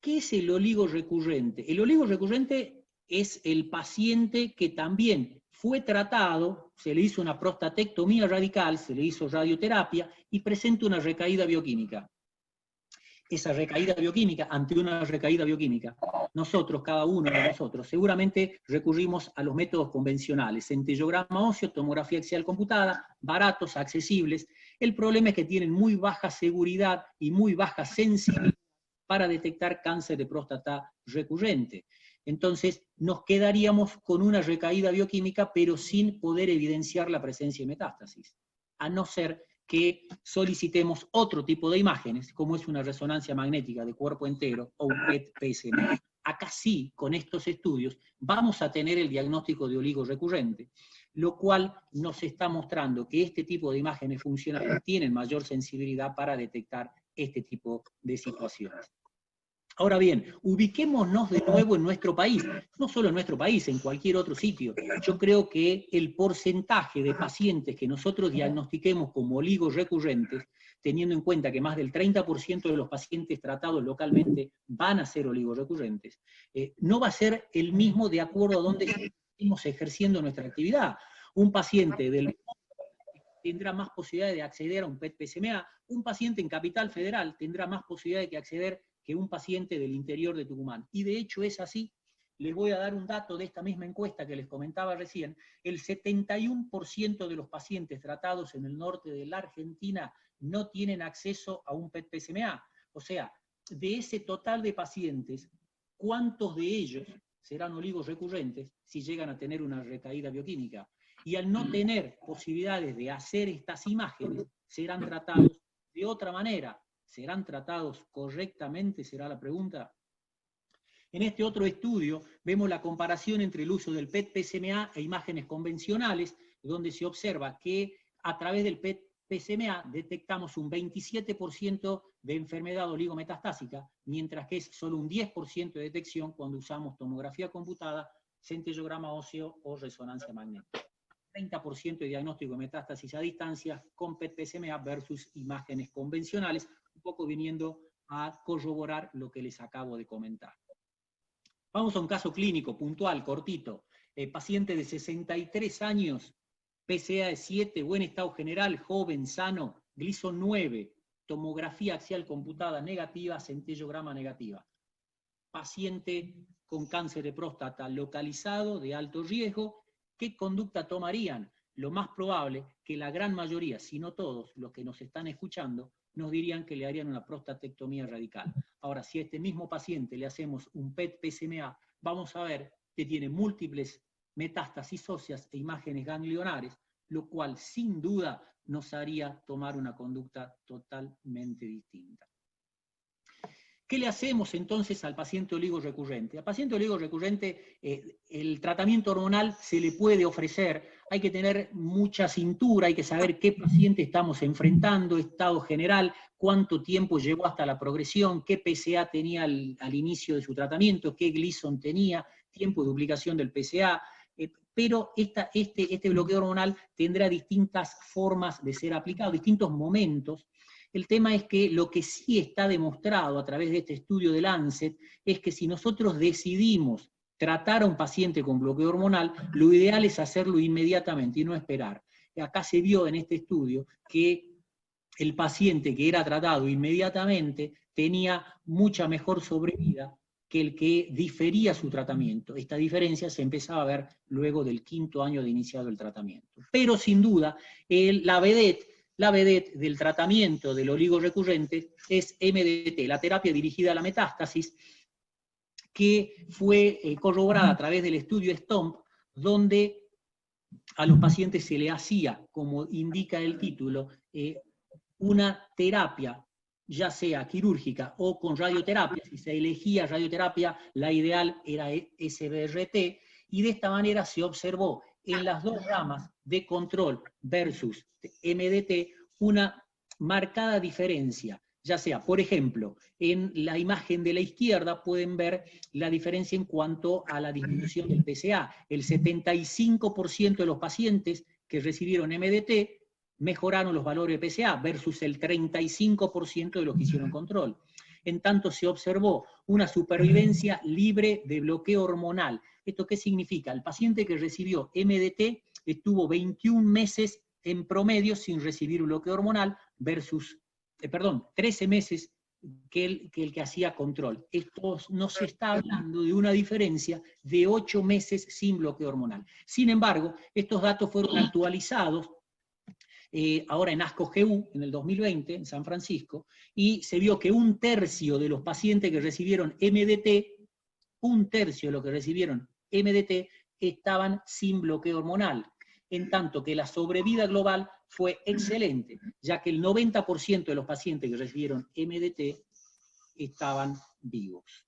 ¿Qué es el oligorrecurrente? El oligorrecurrente es el paciente que también fue tratado, se le hizo una prostatectomía radical, se le hizo radioterapia y presenta una recaída bioquímica. Esa recaída bioquímica, ante una recaída bioquímica, nosotros, cada uno de nosotros, seguramente recurrimos a los métodos convencionales, centellograma óseo, tomografía axial computada, baratos, accesibles. El problema es que tienen muy baja seguridad y muy baja sensibilidad para detectar cáncer de próstata recurrente. Entonces, nos quedaríamos con una recaída bioquímica, pero sin poder evidenciar la presencia de metástasis, a no ser que solicitemos otro tipo de imágenes, como es una resonancia magnética de cuerpo entero o un PET-PSMA. Acá sí, con estos estudios, vamos a tener el diagnóstico de oligorrecurrente, lo cual nos está mostrando que este tipo de imágenes funcionales tienen mayor sensibilidad para detectar este tipo de situaciones. Ahora bien, ubiquémonos de nuevo en nuestro país, no solo en nuestro país, en cualquier otro sitio. Yo creo que el porcentaje de pacientes que nosotros diagnostiquemos como oligorrecurrentes, teniendo en cuenta que más del 30% de los pacientes tratados localmente van a ser oligorrecurrentes, no va a ser el mismo de acuerdo a dónde estemos ejerciendo nuestra actividad. Un paciente del tendrá más posibilidades de acceder a un PET-PSMA, un paciente en Capital Federal tendrá más posibilidades de acceder que un paciente del interior de Tucumán. Y de hecho es así. Les voy a dar un dato de esta misma encuesta que les comentaba recién. El 71% de los pacientes tratados en el norte de la Argentina no tienen acceso a un PET-PSMA. O sea, de ese total de pacientes, ¿cuántos de ellos serán oligorrecurrentes si llegan a tener una recaída bioquímica? Y al no tener posibilidades de hacer estas imágenes, serán tratados de otra manera. ¿Serán tratados correctamente? Será la pregunta. En este otro estudio vemos la comparación entre el uso del PET-PSMA e imágenes convencionales, donde se observa que a través del PET-PSMA detectamos un 27% de enfermedad oligometastásica, mientras que es solo un 10% de detección cuando usamos tomografía computada, centellograma óseo o resonancia magnética. 30% de diagnóstico de metástasis a distancia con PET-PSMA versus imágenes convencionales, un poco viniendo a corroborar lo que les acabo de comentar. Vamos a un caso clínico puntual, cortito. Paciente de 63 años, PSA de 7, buen estado general, joven, sano, Gleason 9, tomografía axial computada negativa, centellograma negativa. Paciente con cáncer de próstata localizado, de alto riesgo. ¿Qué conducta tomarían? Lo más probable que la gran mayoría, si no todos, los que nos están escuchando, nos dirían que le harían una prostatectomía radical. Ahora, si a este mismo paciente le hacemos un PET-PSMA, vamos a ver que tiene múltiples metástasis óseas e imágenes ganglionares, lo cual sin duda nos haría tomar una conducta totalmente distinta. ¿Qué le hacemos entonces al paciente oligorrecurrente? Al paciente oligorrecurrente el tratamiento hormonal se le puede ofrecer, hay que tener mucha cintura, hay que saber qué paciente estamos enfrentando, estado general, cuánto tiempo llevó hasta la progresión, qué PSA tenía al inicio de su tratamiento, qué Gleason tenía, tiempo de duplicación del PSA, pero este bloqueo hormonal tendrá distintas formas de ser aplicado, distintos momentos. El tema es que lo que sí está demostrado a través de este estudio de Lancet es que si nosotros decidimos tratar a un paciente con bloqueo hormonal, lo ideal es hacerlo inmediatamente y no esperar. Acá se vio en este estudio que el paciente que era tratado inmediatamente tenía mucha mejor sobrevida que el que difería su tratamiento. Esta diferencia se empezaba a ver luego del 5º año de iniciado el tratamiento. Pero sin duda, la vedette del tratamiento del oligorrecurrente es MDT, la terapia dirigida a la metástasis, que fue corroborada a través del estudio STOMP, donde a los pacientes se le hacía, como indica el título, una terapia, ya sea quirúrgica o con radioterapia. Si se elegía radioterapia, la ideal era SBRT, y de esta manera se observó en las dos ramas de control versus MDT una marcada diferencia, ya sea, por ejemplo, en la imagen de la izquierda pueden ver la diferencia en cuanto a la disminución del PSA. El 75% de los pacientes que recibieron MDT mejoraron los valores de PSA versus el 35% de los que hicieron control. En tanto se observó una supervivencia libre de bloqueo hormonal. ¿Esto qué significa? El paciente que recibió MDT estuvo 21 meses en promedio sin recibir bloqueo hormonal versus, 13 meses que el que hacía control. Esto no se está hablando de una diferencia de 8 meses sin bloqueo hormonal. Sin embargo, estos datos fueron actualizados ahora en ASCO-GU, en el 2020, en San Francisco, y se vio que 1/3 de los pacientes que recibieron MDT, 1/3 de los que recibieron MDT estaban sin bloqueo hormonal, en tanto que la sobrevida global fue excelente, ya que el 90% de los pacientes que recibieron MDT estaban vivos.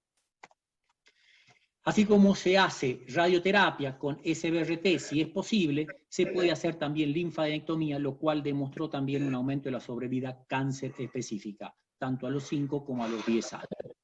Así como se hace radioterapia con SBRT, si es posible, se puede hacer también linfadenectomía, lo cual demostró también un aumento de la sobrevida cáncer específica, tanto a los 5 como a los 10 años.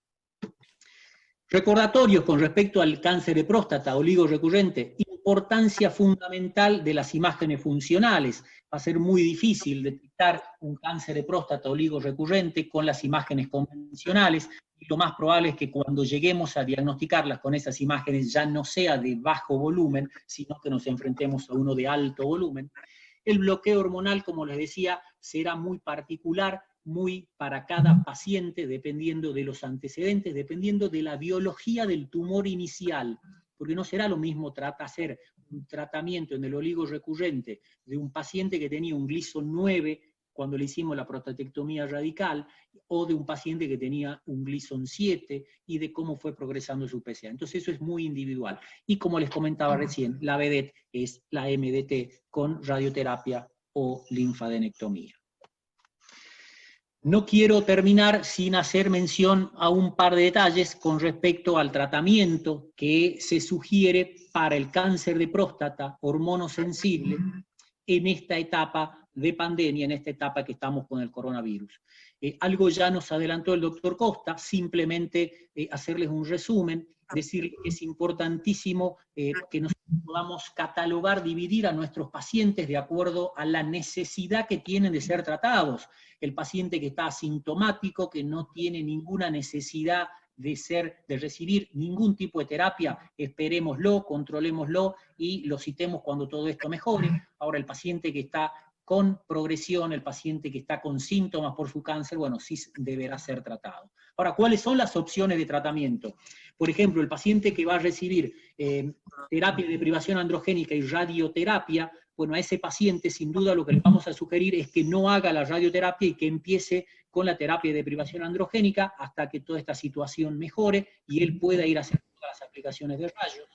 Recordatorios con respecto al cáncer de próstata oligorrecurrente: importancia fundamental de las imágenes funcionales. Va a ser muy difícil detectar un cáncer de próstata oligorrecurrente con las imágenes convencionales, y lo más probable es que cuando lleguemos a diagnosticarlas con esas imágenes ya no sea de bajo volumen, sino que nos enfrentemos a uno de alto volumen. El bloqueo hormonal, como les decía, será muy particular, muy para cada paciente, dependiendo de los antecedentes, dependiendo de la biología del tumor inicial, porque no será lo mismo hacer un tratamiento en el oligorrecurrente de un paciente que tenía un Gleason 9 cuando le hicimos la prostatectomía radical, o de un paciente que tenía un Gleason 7, y de cómo fue progresando su PSA. Entonces eso es muy individual. Y como les comentaba recién, la vedette es la MDT con radioterapia o linfadenectomía. No quiero terminar sin hacer mención a un par de detalles con respecto al tratamiento que se sugiere para el cáncer de próstata hormonosensible en esta etapa de pandemia, en esta etapa que estamos con el coronavirus. Algo ya nos adelantó el doctor Costa, simplemente hacerles un resumen. decir que es importantísimo que nosotros podamos catalogar, dividir a nuestros pacientes de acuerdo a la necesidad que tienen de ser tratados. El paciente que está asintomático, que no tiene ninguna necesidad de recibir ningún tipo de terapia, esperémoslo, controlémoslo y lo citemos cuando todo esto mejore. Ahora, el paciente que está con progresión, el paciente que está con síntomas por su cáncer, bueno, sí deberá ser tratado. Ahora, ¿cuáles son las opciones de tratamiento? Por ejemplo, el paciente que va a recibir terapia de privación androgénica y radioterapia, bueno, a ese paciente sin duda lo que le vamos a sugerir es que no haga la radioterapia y que empiece con la terapia de privación androgénica hasta que toda esta situación mejore y él pueda ir a hacer todas las aplicaciones de rayos.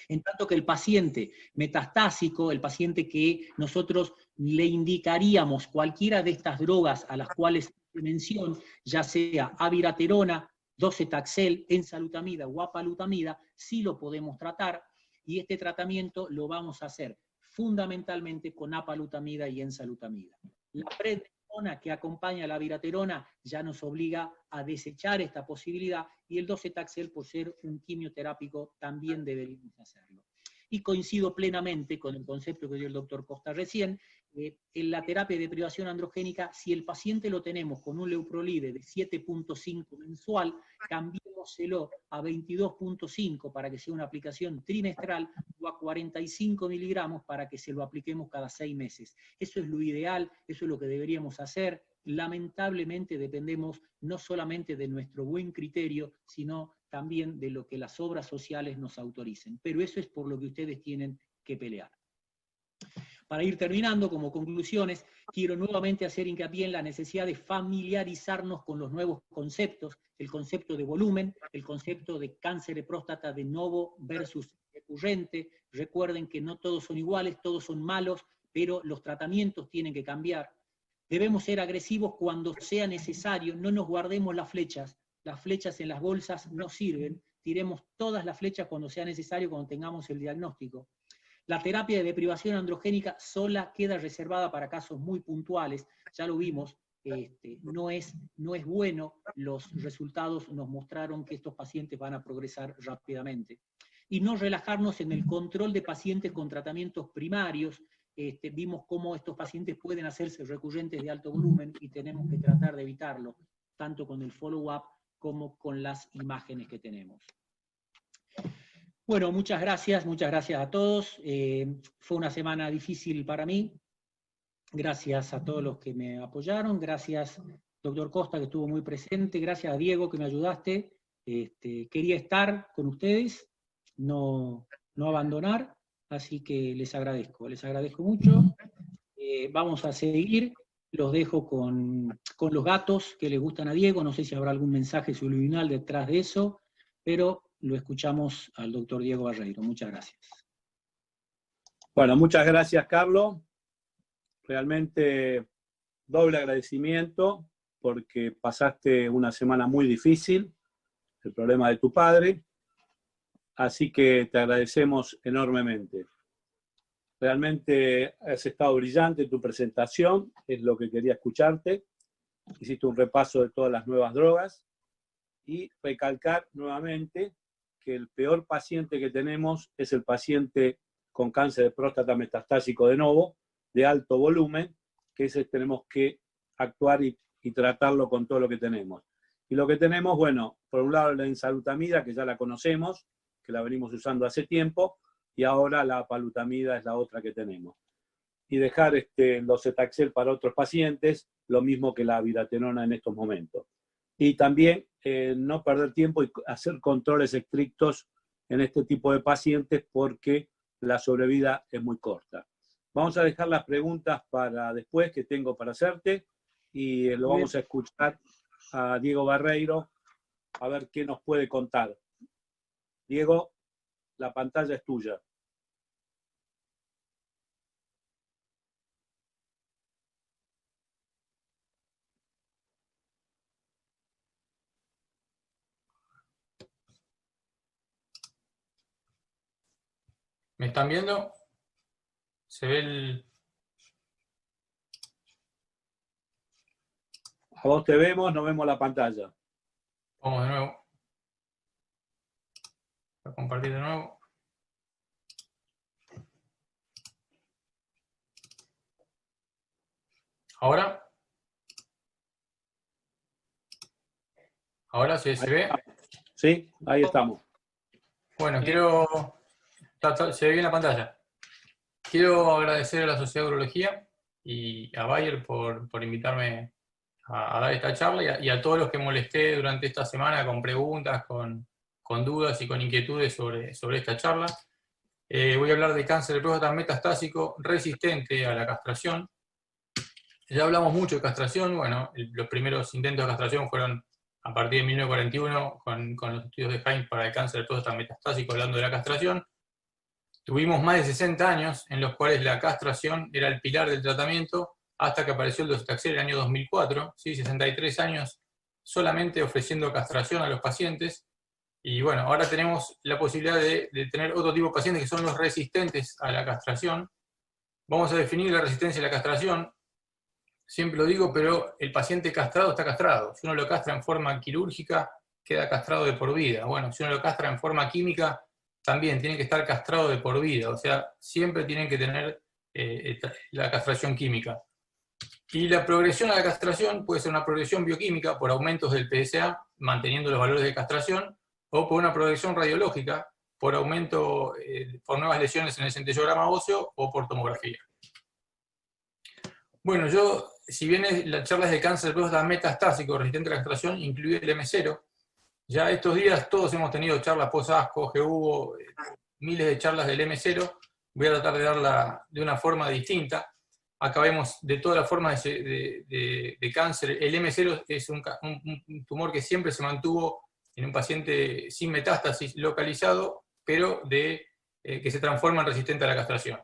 En tanto que el paciente metastásico, el paciente que nosotros le indicaríamos cualquiera de estas drogas a las cuales se menciona, ya sea abiraterona, docetaxel, enzalutamida o apalutamida, sí lo podemos tratar, y este tratamiento lo vamos a hacer fundamentalmente con apalutamida y enzalutamida. La prednisona que acompaña a la abiraterona ya nos obliga a desechar esta posibilidad, y el docetaxel, por ser un quimioterápico, también deberíamos hacerlo. Y coincido plenamente con el concepto que dio el doctor Costa recién, en la terapia de privación androgénica, si el paciente lo tenemos con un leuprolide de 7.5 mensual, cambiémoselo a 22.5 para que sea una aplicación trimestral, o a 45 miligramos para que se lo apliquemos cada 6 meses. Eso es lo ideal, eso es lo que deberíamos hacer. Lamentablemente dependemos no solamente de nuestro buen criterio, sino también de lo que las obras sociales nos autoricen. Pero eso es por lo que ustedes tienen que pelear. Para ir terminando, como conclusiones, quiero nuevamente hacer hincapié en la necesidad de familiarizarnos con los nuevos conceptos, el concepto de volumen, el concepto de cáncer de próstata de novo versus recurrente. Recuerden que no todos son iguales, todos son malos, pero los tratamientos tienen que cambiar. Debemos ser agresivos cuando sea necesario, no nos guardemos las flechas en las bolsas no sirven, tiremos todas las flechas cuando sea necesario, cuando tengamos el diagnóstico. La terapia de deprivación androgénica sola queda reservada para casos muy puntuales, ya lo vimos, no es bueno, los resultados nos mostraron que estos pacientes van a progresar rápidamente. Y no relajarnos en el control de pacientes con tratamientos primarios. Vimos cómo estos pacientes pueden hacerse recurrentes de alto volumen y tenemos que tratar de evitarlo, tanto con el follow-up como con las imágenes que tenemos. Bueno, muchas gracias a todos. Fue una semana difícil para mí. Gracias a todos los que me apoyaron. Gracias, doctor Costa, que estuvo muy presente. Gracias a Diego, que me ayudaste. Quería estar con ustedes, no abandonar, así que les agradezco mucho. Vamos a seguir. Los dejo con los gatos que le gustan a Diego. No sé si habrá algún mensaje subliminal detrás de eso, pero lo escuchamos al doctor Diego Barreiro. Muchas gracias. Bueno, muchas gracias, Carlos. Realmente doble agradecimiento porque pasaste una semana muy difícil, el problema de tu padre, así que te agradecemos enormemente. Realmente has estado brillante en tu presentación, es lo que quería escucharte. Hiciste un repaso de todas las nuevas drogas y recalcar nuevamente que el peor paciente que tenemos es el paciente con cáncer de próstata metastásico de novo, de alto volumen, que ese tenemos que actuar y tratarlo con todo lo que tenemos. Y lo que tenemos, bueno, por un lado la enzalutamida, que ya la conocemos, que la venimos usando hace tiempo, y ahora la apalutamida es la otra que tenemos. Y dejar el docetaxel para otros pacientes, lo mismo que la abiraterona en estos momentos. Y también no perder tiempo y hacer controles estrictos en este tipo de pacientes porque la sobrevida es muy corta. Vamos a dejar las preguntas para después que tengo para hacerte y lo vamos a escuchar a Diego Barreiro a ver qué nos puede contar. Diego, la pantalla es tuya. ¿Me están viendo? ¿Se ve el...? A vos te vemos, no vemos la pantalla. Vamos de nuevo. Voy a compartir de nuevo. ¿Ahora? ¿Ahora se ve? Sí, ahí estamos. Bueno, se ve bien la pantalla. Quiero agradecer a la Sociedad de Urología y a Bayer por invitarme a dar esta charla y a todos los que molesté durante esta semana con preguntas, con dudas y con inquietudes sobre esta charla. Voy a hablar de cáncer de próstata metastásico resistente a la castración. Ya hablamos mucho de castración. Bueno, los primeros intentos de castración fueron a partir de 1941 con los estudios de Heinz para el cáncer de próstata metastásico, hablando de la castración. Tuvimos más de 60 años en los cuales la castración era el pilar del tratamiento hasta que apareció el docetaxel en el año 2004, ¿sí? 63 años solamente ofreciendo castración a los pacientes. Y bueno, ahora tenemos la posibilidad de tener otro tipo de pacientes que son los resistentes a la castración. Vamos a definir la resistencia a la castración. Siempre lo digo, pero el paciente castrado está castrado. Si uno lo castra en forma quirúrgica, queda castrado de por vida. Bueno, si uno lo castra en forma química, también tiene que estar castrado de por vida. O sea, siempre tienen que tener la castración química. Y la progresión a la castración puede ser una progresión bioquímica por aumentos del PSA, manteniendo los valores de castración, o por una progresión radiológica, por aumento, por nuevas lesiones en el centellograma óseo o por tomografía. Bueno, si bien la charla es de cáncer de próstata metastásico resistente a la castración, incluye el M0. Ya estos días todos hemos tenido charlas post-ASCO, hubo miles de charlas del M0. Voy a tratar de darla de una forma distinta. Acá vemos de todas las formas de cáncer. El M0 es un tumor que siempre se mantuvo en un paciente sin metástasis localizado, pero que se transforma en resistente a la castración.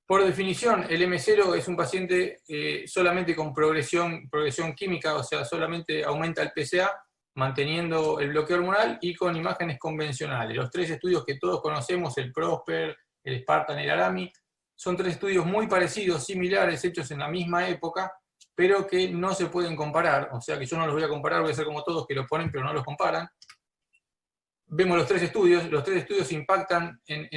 Por definición, el M0 es un paciente solamente con progresión química, o sea, solamente aumenta el PSA, manteniendo el bloqueo hormonal y con imágenes convencionales. Los tres estudios que todos conocemos, el PROSPER, el SPARTAN y el ARAMI, son tres estudios muy parecidos, similares, hechos en la misma época, pero que no se pueden comparar. O sea que yo no los voy a comparar, voy a hacer como todos que los ponen, pero no los comparan. Vemos los tres estudios impactan en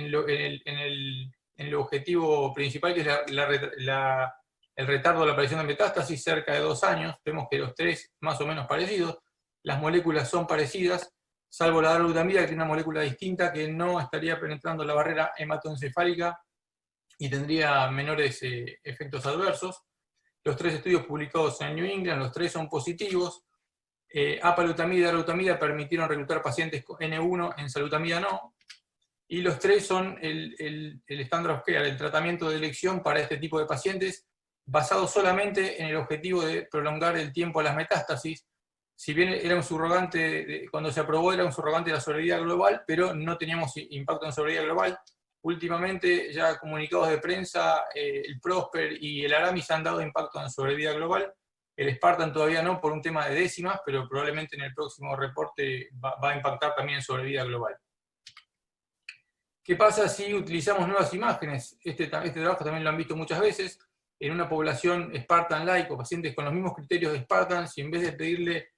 el objetivo principal, que es el retardo de la aparición de metástasis, cerca de 2 años. Vemos que los tres más o menos parecidos, las moléculas son parecidas, salvo la darolutamida, que tiene una molécula distinta que no estaría penetrando la barrera hematoencefálica y tendría menores efectos adversos. Los tres estudios publicados en New England, los tres son positivos. Apalutamida y darolutamida permitieron reclutar pacientes con N1, en salutamida no. Y los tres son el standard of care, el tratamiento de elección para este tipo de pacientes, basado solamente en el objetivo de prolongar el tiempo a las metástasis. Si bien era un subrogante, cuando se aprobó era un subrogante de la sobrevida global, pero no teníamos impacto en sobrevida global. Últimamente, ya comunicados de prensa, el PROSPER y el ARAMI se han dado impacto en sobrevida global. El SPARTAN todavía no, por un tema de décimas, pero probablemente en el próximo reporte va a impactar también en sobrevida global. ¿Qué pasa si utilizamos nuevas imágenes? Este trabajo también lo han visto muchas veces. En una población SPARTAN-like, o pacientes con los mismos criterios de SPARTAN, si en vez de pedirle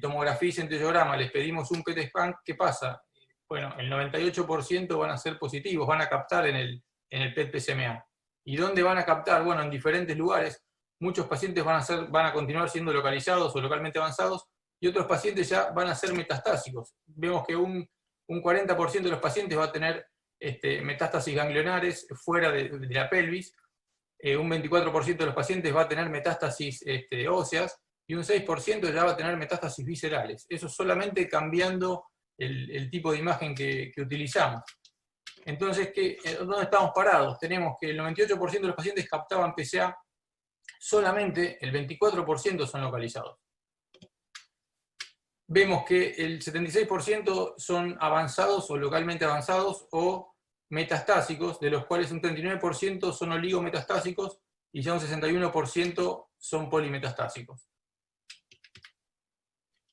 tomografía y centellograma les pedimos un PET scan, ¿qué pasa? Bueno, el 98% van a ser positivos, van a captar en el PET-PSMA. ¿Y dónde van a captar? Bueno, en diferentes lugares. Muchos pacientes van a continuar siendo localizados o localmente avanzados, y otros pacientes ya van a ser metastásicos. Vemos que un 40% de los pacientes va a tener metástasis ganglionares fuera de la pelvis, un 24% de los pacientes va a tener metástasis óseas, y un 6% ya va a tener metástasis viscerales. Eso solamente cambiando el tipo de imagen que utilizamos. Entonces, ¿dónde estamos parados? Tenemos que el 98% de los pacientes captaban PSA, solamente el 24% son localizados. Vemos que el 76% son avanzados o localmente avanzados o metastásicos, de los cuales un 39% son oligometastásicos y ya un 61% son polimetastásicos.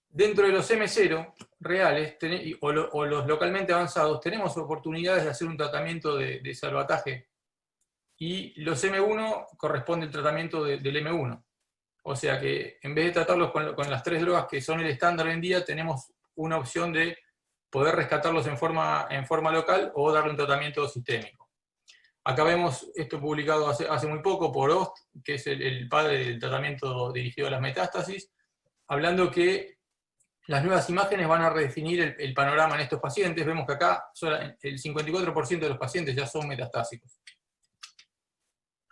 Dentro de los M0 reales o los localmente avanzados, tenemos oportunidades de hacer un tratamiento de salvataje, y los M1 corresponde al tratamiento del M1. O sea que en vez de tratarlos con las tres drogas que son el estándar hoy en día, tenemos una opción de poder rescatarlos en forma local o darle un tratamiento sistémico. Acá vemos esto publicado hace muy poco por Ost, que es el padre del tratamiento dirigido a las metástasis, hablando que las nuevas imágenes van a redefinir el panorama en estos pacientes. Vemos que acá el 54% de los pacientes ya son metastásicos.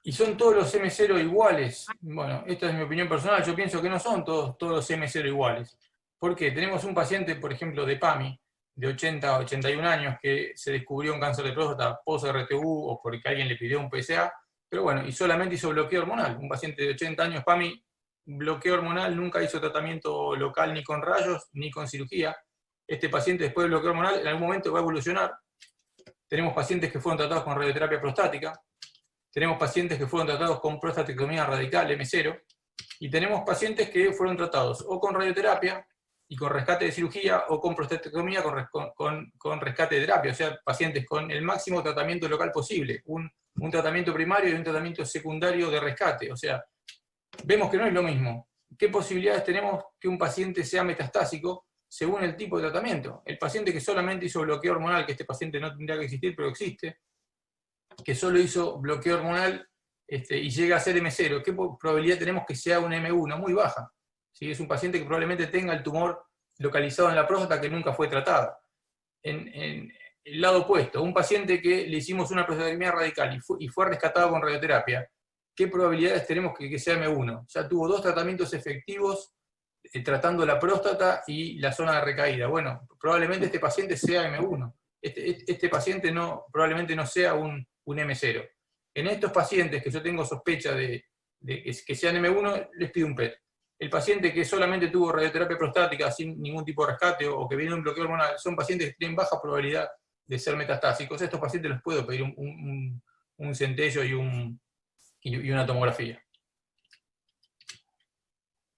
¿Y son todos los M0 iguales? Bueno, esta es mi opinión personal, yo pienso que no son todos los M0 iguales. ¿Por qué? Tenemos un paciente, por ejemplo, de PAMI, de 80 a 81 años, que se descubrió un cáncer de próstata post-RTU o porque alguien le pidió un PSA, pero bueno, y solamente hizo bloqueo hormonal. Un paciente de 80 años, PAMI, bloqueo hormonal, nunca hizo tratamiento local ni con rayos, ni con cirugía. Este paciente después del bloqueo hormonal en algún momento va a evolucionar. Tenemos pacientes que fueron tratados con radioterapia prostática, tenemos pacientes que fueron tratados con prostatectomía radical, M0, y tenemos pacientes que fueron tratados o con radioterapia y con rescate de cirugía, o con prostatectomía con rescate de terapia, o sea, pacientes con el máximo tratamiento local posible, un tratamiento primario y un tratamiento secundario de rescate. O sea, vemos que no es lo mismo. ¿Qué posibilidades tenemos que un paciente sea metastásico según el tipo de tratamiento? El paciente que solamente hizo bloqueo hormonal, que este paciente no tendría que existir, pero existe, que solo hizo bloqueo hormonal y llega a ser M0, ¿qué probabilidad tenemos que sea un M1? Muy baja. ¿Sí? Es un paciente que probablemente tenga el tumor localizado en la próstata que nunca fue tratada. En el lado opuesto, un paciente que le hicimos una prostatectomía radical y fue rescatado con radioterapia, ¿qué probabilidades tenemos que sea M1? Ya tuvo 2 tratamientos efectivos tratando la próstata y la zona de recaída. Bueno, probablemente este paciente sea M1. Este paciente probablemente no sea un M0. En estos pacientes que yo tengo sospecha de que sean M1, les pido un PET. El paciente que solamente tuvo radioterapia prostática sin ningún tipo de rescate o que viene de un bloqueo hormonal, son pacientes que tienen baja probabilidad de ser metastásicos. A estos pacientes les puedo pedir un centello y una tomografía.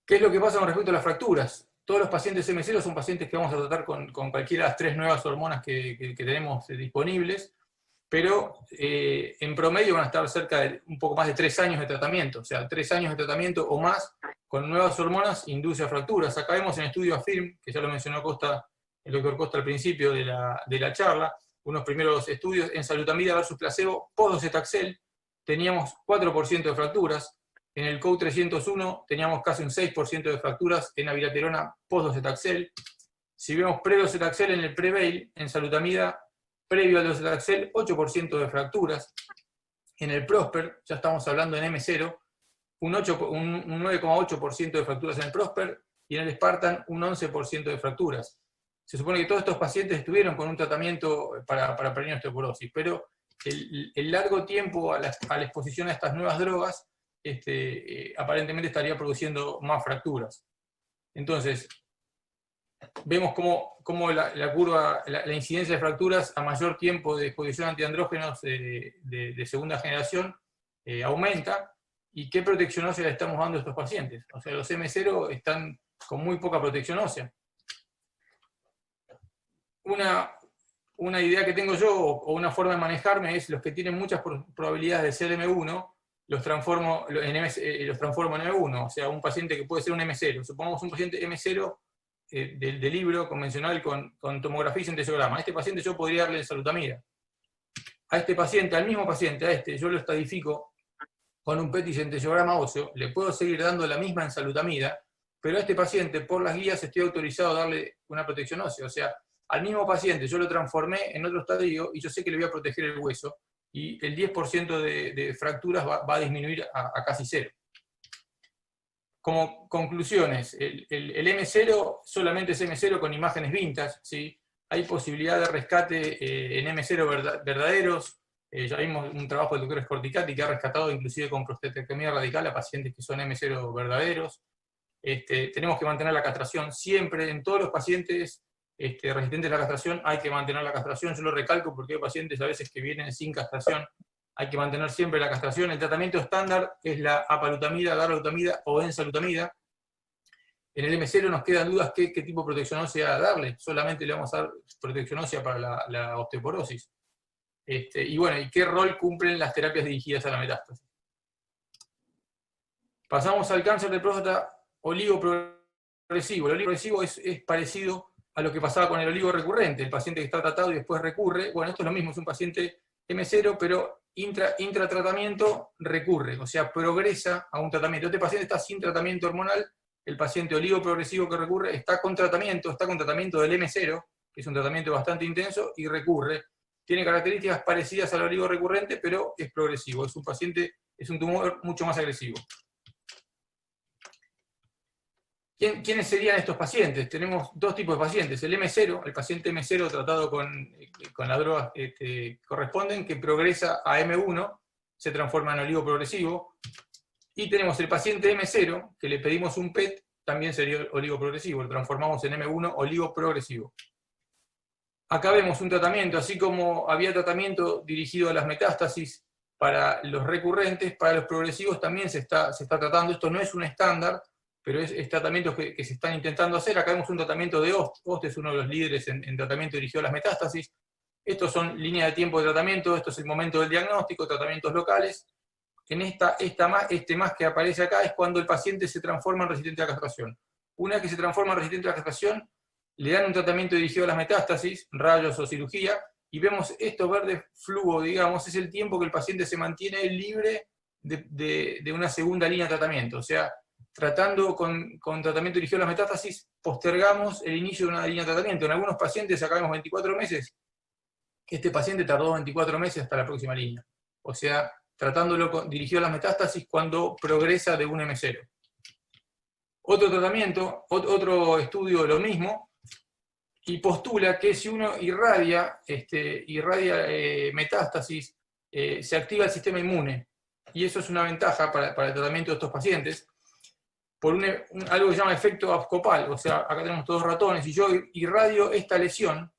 ¿Qué es lo que pasa con respecto a las fracturas? Todos los pacientes M0 son pacientes que vamos a tratar con cualquiera de las 3 nuevas hormonas que tenemos disponibles, pero en promedio van a estar cerca de un poco más de 3 años de tratamiento. O sea, 3 años de tratamiento o más con nuevas hormonas induce a fracturas. Acá vemos en el estudio AFIRM, que ya lo mencionó el doctor Costa al principio de la charla, unos primeros estudios en salutamida versus placebo, post-docetaxel, teníamos 4% de fracturas. En el COU 301 teníamos casi un 6% de fracturas en abiraterona post-docetaxel. Si vemos pre-docetaxel en el Prevail, en salutamida previo al docetaxel, 8% de fracturas. En el Prosper, ya estamos hablando en M0, un 9,8% de fracturas en el Prosper, y en el Spartan un 11% de fracturas. Se supone que todos estos pacientes estuvieron con un tratamiento para prevenir osteoporosis, pero el largo tiempo a la exposición a estas nuevas drogas aparentemente estaría produciendo más fracturas. Entonces, vemos cómo la curva, la incidencia de fracturas a mayor tiempo de exposición a antiandrógenos de segunda generación aumenta, y qué protección ósea le estamos dando a estos pacientes. O sea, los M0 están con muy poca protección ósea. Una idea que tengo yo, o una forma de manejarme, es los que tienen muchas probabilidades de ser M1, los transformo en M1, o sea, un paciente que puede ser un M0. Supongamos un paciente M0 de libro convencional con tomografía y centellograma. A este paciente yo podría darle salutamida. A este paciente, al mismo paciente, yo lo estadifico con un PET y centellograma óseo, le puedo seguir dando la misma ensalutamida, pero a este paciente, por las guías, estoy autorizado a darle una protección ósea. O sea, al mismo paciente yo lo transformé en otro estadio y yo sé que le voy a proteger el hueso, y el 10% de fracturas va a disminuir a casi 0. Como conclusiones, el M0 solamente es M0 con imágenes vintage, ¿sí? Hay posibilidad de rescate en M0 verdaderos. Ya vimos un trabajo del doctor Scorticati que ha rescatado inclusive con prostatectomía radical a pacientes que son M0 verdaderos. Tenemos que mantener la castración siempre, en todos los pacientes resistentes a la castración hay que mantener la castración. Yo lo recalco porque hay pacientes a veces que vienen sin castración. Hay que mantener siempre la castración. El tratamiento estándar es la apalutamida, darolutamida o enzalutamida. En el M0 nos quedan dudas qué tipo de protección ósea darle. Solamente le vamos a dar protección ósea para la osteoporosis. Y bueno, ¿y qué rol cumplen las terapias dirigidas a la metástasis? Pasamos al cáncer de próstata oligoprogresivo. El oligoprogresivo es parecido a lo que pasaba con el oligo recurrente, el paciente que está tratado y después recurre. Bueno, esto es lo mismo, es un paciente M0, pero intratratamiento recurre, o sea, progresa a un tratamiento. Este paciente está sin tratamiento hormonal, el paciente oligo progresivo que recurre está con tratamiento del M0, que es un tratamiento bastante intenso, y recurre. Tiene características parecidas al oligo recurrente, pero es progresivo, es un tumor mucho más agresivo. ¿Quiénes serían estos pacientes? Tenemos dos tipos de pacientes. El M0, el paciente M0 tratado con las drogas que corresponden, que progresa a M1, se transforma en oligo progresivo. Y tenemos el paciente M0, que le pedimos un PET, también sería oligo progresivo, lo transformamos en M1, oligo progresivo. Acá vemos un tratamiento, así como había tratamiento dirigido a las metástasis para los recurrentes, para los progresivos también se está tratando. Esto no es un estándar, pero es tratamientos que se están intentando hacer. Acá vemos un tratamiento de OST. OST es uno de los líderes en tratamiento dirigido a las metástasis. Estos son líneas de tiempo de tratamiento, esto es el momento del diagnóstico, tratamientos locales. En este más que aparece acá es cuando el paciente se transforma en resistente a la castración. Una vez que se transforma en resistente a la castración, le dan un tratamiento dirigido a las metástasis, rayos o cirugía, y vemos esto verde fluo, digamos, es el tiempo que el paciente se mantiene libre de una segunda línea de tratamiento. O sea, tratando con tratamiento dirigido a las metástasis, postergamos el inicio de una línea de tratamiento. En algunos pacientes acá vemos 24 meses, este paciente tardó 24 meses hasta la próxima línea. O sea, tratándolo dirigido a las metástasis cuando progresa de un M0. Otro tratamiento, otro estudio lo mismo, y postula que si uno irradia metástasis, se activa el sistema inmune. Y eso es una ventaja para el tratamiento de estos pacientes, por algo que se llama efecto abscopal. O sea, acá tenemos todos ratones, y yo irradio esta lesión.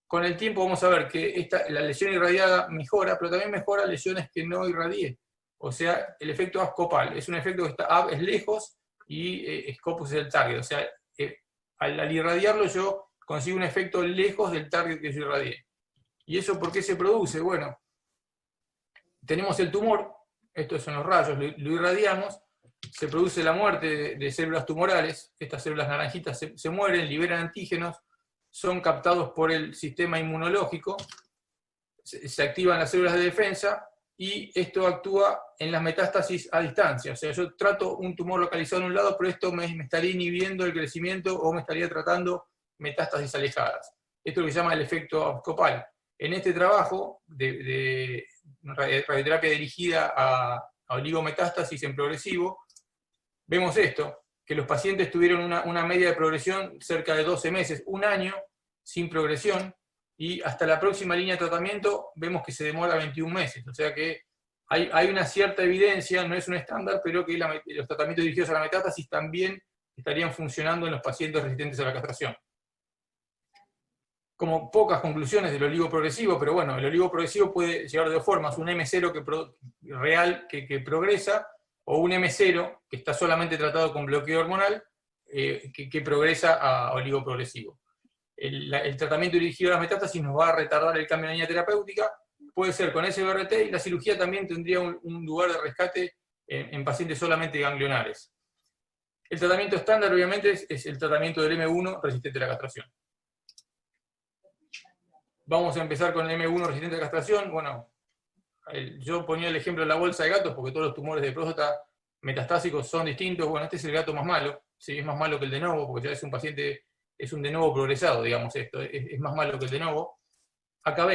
Con el tiempo vamos a ver que la lesión irradiada mejora, pero también mejora lesiones que no irradié. O sea, el efecto abscopal es un efecto que es lejos y Scopus es el target. O sea, al irradiarlo yo consigo un efecto lejos del target que yo irradié. ¿Y eso por qué se produce? Bueno, tenemos el tumor, estos son los rayos, lo irradiamos, se produce la muerte de células tumorales, estas células naranjitas se mueren, liberan antígenos, son captados por el sistema inmunológico, se activan las células de defensa, y esto actúa en las metástasis a distancia. O sea, yo trato un tumor localizado en un lado, pero esto me estaría inhibiendo el crecimiento o me estaría tratando metástasis alejadas. Esto es lo que se llama el efecto abscopal. En este trabajo de radioterapia dirigida a oligometástasis en progresivo, vemos esto, que los pacientes tuvieron una media de progresión cerca de 12 meses, un año sin progresión, y hasta la próxima línea de tratamiento vemos que se demora 21 meses. O sea que hay una cierta evidencia, no es un estándar, pero que los tratamientos dirigidos a la metástasis también estarían funcionando en los pacientes resistentes a la castración. Como pocas conclusiones del oligo progresivo, pero bueno, el oligo progresivo puede llevar de dos formas: un M0 real que progresa, o un M0 que está solamente tratado con bloqueo hormonal, que progresa a oligo progresivo. El tratamiento dirigido a las metástasis nos va a retardar el cambio de línea terapéutica, puede ser con SBRT, y la cirugía también tendría un lugar de rescate en pacientes solamente ganglionares. El tratamiento estándar, obviamente, es el tratamiento del M1 resistente a la castración. Vamos a empezar con el M1 resistente a la castración. Bueno, yo ponía el ejemplo de la bolsa de gatos, porque todos los tumores de próstata metastásicos son distintos. Bueno, este es el gato más malo, sí, es más malo que el de novo, porque ya es un paciente, es un de novo progresado, digamos esto, es más malo que el de novo. Acá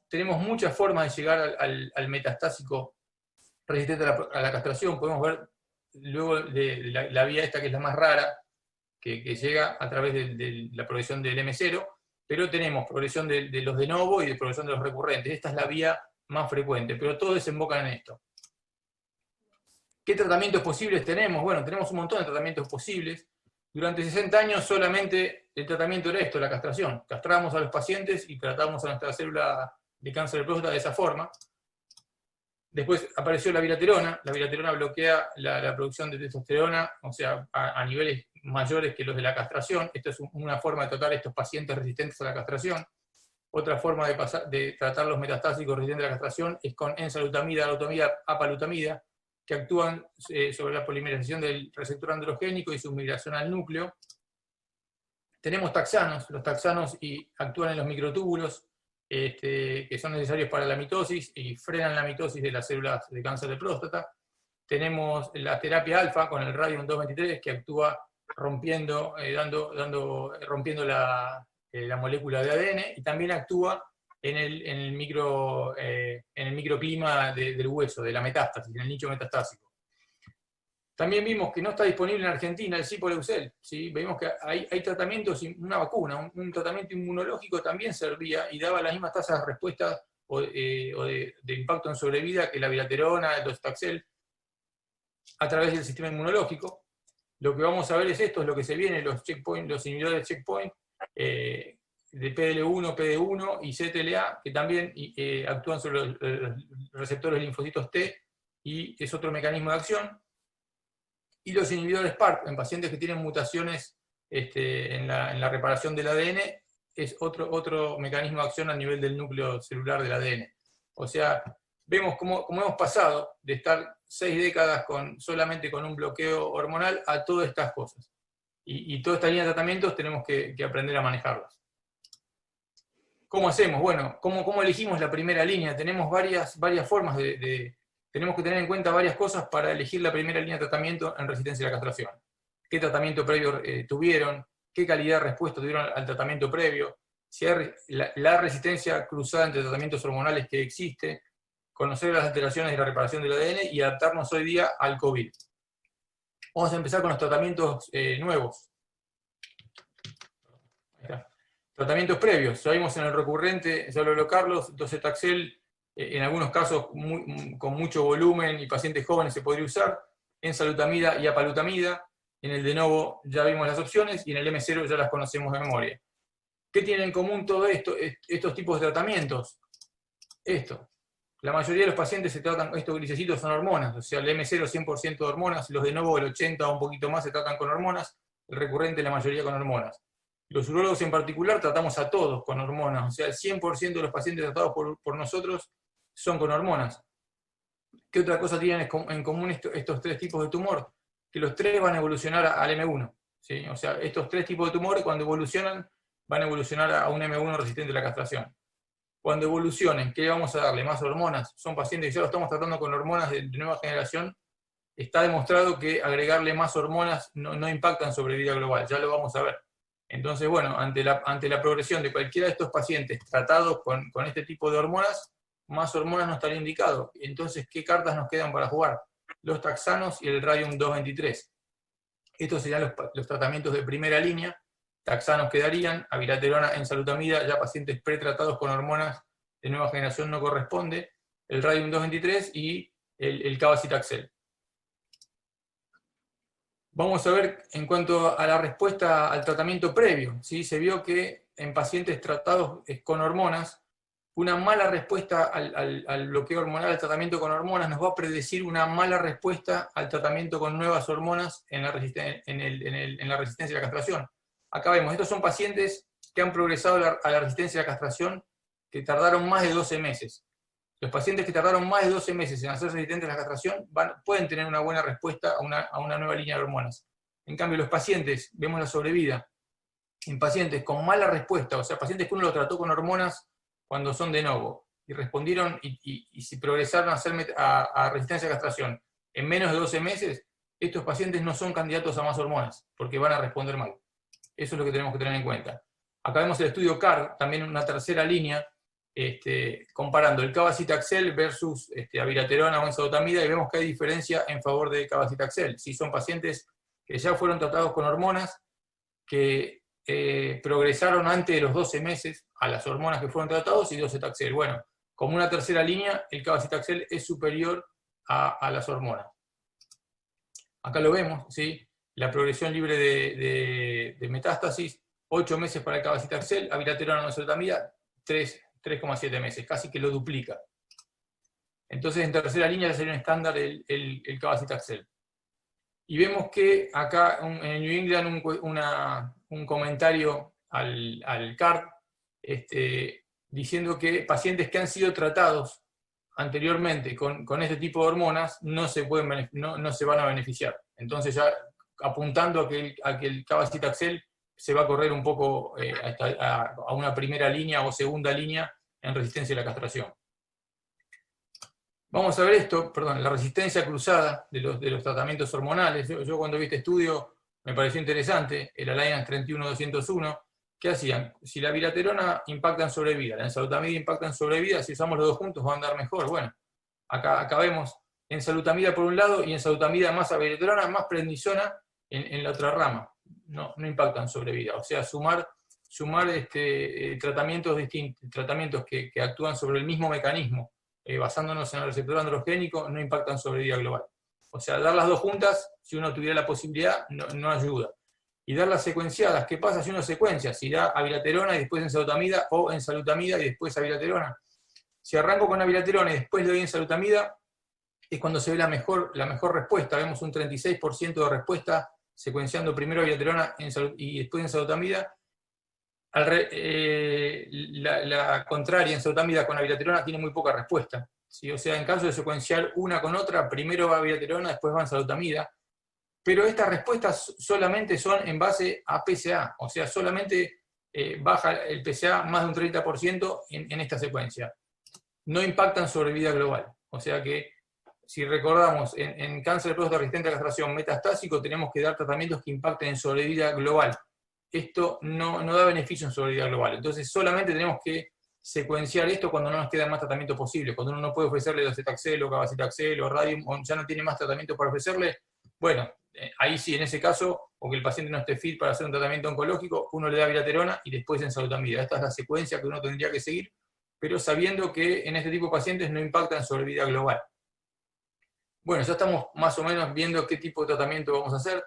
tenemos muchas formas de llegar al metastásico resistente a la castración. Podemos ver luego la vía esta, que es la más rara, que llega a través de la progresión del M0, pero tenemos progresión de los de novo y de progresión de los recurrentes. Esta es la vía más frecuente, pero todos desembocan en esto. ¿Qué tratamientos posibles tenemos? Bueno, tenemos un montón de tratamientos posibles. Durante 60 años solamente el tratamiento era esto, la castración. Castramos a los pacientes y tratamos a nuestra célula de cáncer de próstata de esa forma. Después apareció la viraterona. La viraterona bloquea la producción de testosterona, o sea, a niveles mayores que los de la castración. Esto es una forma de tratar a estos pacientes resistentes a la castración. Otra forma de tratar los metastásicos resistentes a la castración es con enzalutamida, alutamida, apalutamida, que actúan sobre la polimerización del receptor androgénico y su migración al núcleo. Tenemos taxanos, los taxanos actúan en los microtúbulos que son necesarios para la mitosis y frenan la mitosis de las células de cáncer de próstata. Tenemos la terapia alfa con el radium 223 que actúa rompiendo, rompiendo la molécula de ADN, y también actúa en el microclima del hueso, de la metástasis, en el nicho metastásico. También vimos que no está disponible en Argentina el Sipoleucel, ¿sí? Vimos que hay tratamientos, una vacuna, un tratamiento inmunológico también servía y daba las mismas tasas de respuesta o de impacto en sobrevida que la bilaterona, el docetaxel, a través del sistema inmunológico. Lo que vamos a ver es esto, es lo que se viene, los inhibidores de checkpoint, de PDL1, PD1 y CTLA, que también actúan sobre los receptores linfocitos T, y es otro mecanismo de acción. Y los inhibidores PARP, en pacientes que tienen mutaciones en la reparación del ADN, es otro mecanismo de acción a nivel del núcleo celular del ADN. O sea, vemos cómo hemos pasado de estar 6 décadas solamente con un bloqueo hormonal a todas estas cosas. Y toda esta línea de tratamientos tenemos que aprender a manejarlas. ¿Cómo hacemos? Bueno, ¿cómo elegimos la primera línea? Tenemos varias formas tenemos que tener en cuenta varias cosas para elegir la primera línea de tratamiento en resistencia a la castración. ¿Qué tratamiento previo tuvieron? ¿Qué calidad de respuesta tuvieron al tratamiento previo? Si hay la resistencia cruzada entre tratamientos hormonales que existe, conocer las alteraciones de la reparación del ADN y adaptarnos hoy día al COVID. Vamos a empezar con los tratamientos nuevos. Tratamientos previos. Ya vimos en el recurrente, ya lo habló Carlos, docetaxel, en algunos casos con mucho volumen y pacientes jóvenes se podría usar, enzalutamida y apalutamida. En el de novo ya vimos las opciones y en el M0 ya las conocemos de memoria. ¿Qué tienen en común todo esto, estos tipos de tratamientos? La mayoría de los pacientes se tratan, estos glicecitos son hormonas, o sea, el M0 100% de hormonas, los de novo el 80 o un poquito más se tratan con hormonas, el recurrente la mayoría con hormonas. Los urólogos en particular tratamos a todos con hormonas, o sea, el 100% de los pacientes tratados por nosotros son con hormonas. ¿Qué otra cosa tienen en común estos 3 tipos de tumor? Que los 3 van a evolucionar al M1. ¿Sí? O sea, estos 3 tipos de tumores cuando evolucionan, van a evolucionar a un M1 resistente a la castración. Cuando evolucionen, ¿qué le vamos a darle? Más hormonas. Son pacientes que ya lo estamos tratando con hormonas de nueva generación. Está demostrado que agregarle más hormonas no impactan sobre vida global, ya lo vamos a ver. Entonces, bueno, ante la progresión de cualquiera de estos pacientes tratados con este tipo de hormonas, más hormonas no estaría indicado. Entonces, ¿qué cartas nos quedan para jugar? Los taxanos y el radium 223. Estos serían los tratamientos de primera línea. Taxanos quedarían, abiraterona, enzalutamida, ya pacientes pretratados con hormonas de nueva generación no corresponde, el radium 223 y el cabazitaxel. Vamos a ver en cuanto a la respuesta al tratamiento previo. ¿Sí? Se vio que en pacientes tratados con hormonas, una mala respuesta al bloqueo hormonal, al tratamiento con hormonas, nos va a predecir una mala respuesta al tratamiento con nuevas hormonas en la resistencia a la castración. Acá vemos, estos son pacientes que han progresado a la resistencia a la castración, que tardaron más de 12 meses. Los pacientes que tardaron más de 12 meses en hacer resistentes a la castración pueden tener una buena respuesta a una nueva línea de hormonas. En cambio, los pacientes, vemos la sobrevida, en pacientes con mala respuesta, o sea, pacientes que uno los trató con hormonas cuando son de novo, y respondieron y si progresaron a resistencia a castración en menos de 12 meses, estos pacientes no son candidatos a más hormonas, porque van a responder mal. Eso es lo que tenemos que tener en cuenta. Acá vemos el estudio CAR, también una tercera línea, comparando el cabazitaxel versus abiraterona o enzalutamida, y vemos que hay diferencia en favor de cabazitaxel. Si son pacientes que ya fueron tratados con hormonas, que progresaron antes de los 12 meses a las hormonas que fueron tratados, y docetaxel. Bueno, como una tercera línea, el cabazitaxel es superior a las hormonas. Acá lo vemos, ¿sí? La progresión libre de metástasis, 8 meses para el cabazitaxel, abiraterona o enzalutamida, 3,7 meses, casi que lo duplica. Entonces, en tercera línea ya sería un estándar el cabazitaxel. Y vemos que acá en New England un comentario al CART diciendo que pacientes que han sido tratados anteriormente con este tipo de hormonas no se van a beneficiar. Entonces ya apuntando a que el cabazitaxel se va a correr un poco a una primera línea o segunda línea en resistencia a la castración. Vamos a ver esto, perdón, la resistencia cruzada de los tratamientos hormonales. Yo cuando vi este estudio me pareció interesante, el Alliance 31201. ¿Qué hacían? Si la bilaterona impacta en sobrevida, la enzalutamida impacta en sobrevida, si usamos los dos juntos va a andar mejor. Bueno, acá vemos enzalutamida por un lado y enzalutamida más bilaterona más prednisona en la otra rama. No impactan sobrevida. O sea, sumar tratamientos distintos, tratamientos que actúan sobre el mismo mecanismo, basándonos en el receptor androgénico, no impactan sobre vida global. O sea, dar las dos juntas, si uno tuviera la posibilidad, no ayuda. Y dar las secuenciadas, ¿qué pasa si uno secuencia? Si da abilaterona y después enzalutamida, o enzalutamida y después abilaterona. Si arranco con abilaterona y después le doy enzalutamida, es cuando se ve la mejor respuesta. Vemos un 36% de respuesta secuenciando primero abilaterona y después enzalutamida. La contraria, enzalutamida con abilaterona, tiene muy poca respuesta. ¿Sí? O sea, en caso de secuenciar una con otra, primero va abilaterona, después va enzalutamida. Pero estas respuestas solamente son en base a PSA, o sea, solamente baja el PSA más de un 30% en esta secuencia. No impactan sobre vida global. O sea que, si recordamos, en cáncer de próstata resistente a la castración metastásico tenemos que dar tratamientos que impacten en sobrevida global. Esto no da beneficio en sobrevida global. Entonces solamente tenemos que secuenciar esto cuando no nos queda más tratamiento posible. Cuando uno no puede ofrecerle docetaxel o cabazitaxel o radium, o ya no tiene más tratamiento para ofrecerle, bueno, ahí sí, en ese caso, o que el paciente no esté fit para hacer un tratamiento oncológico, uno le da bilaterona y después enzalutamida. Esta es la secuencia que uno tendría que seguir, pero sabiendo que en este tipo de pacientes no impactan sobre vida global. Bueno, ya estamos más o menos viendo qué tipo de tratamiento vamos a hacer.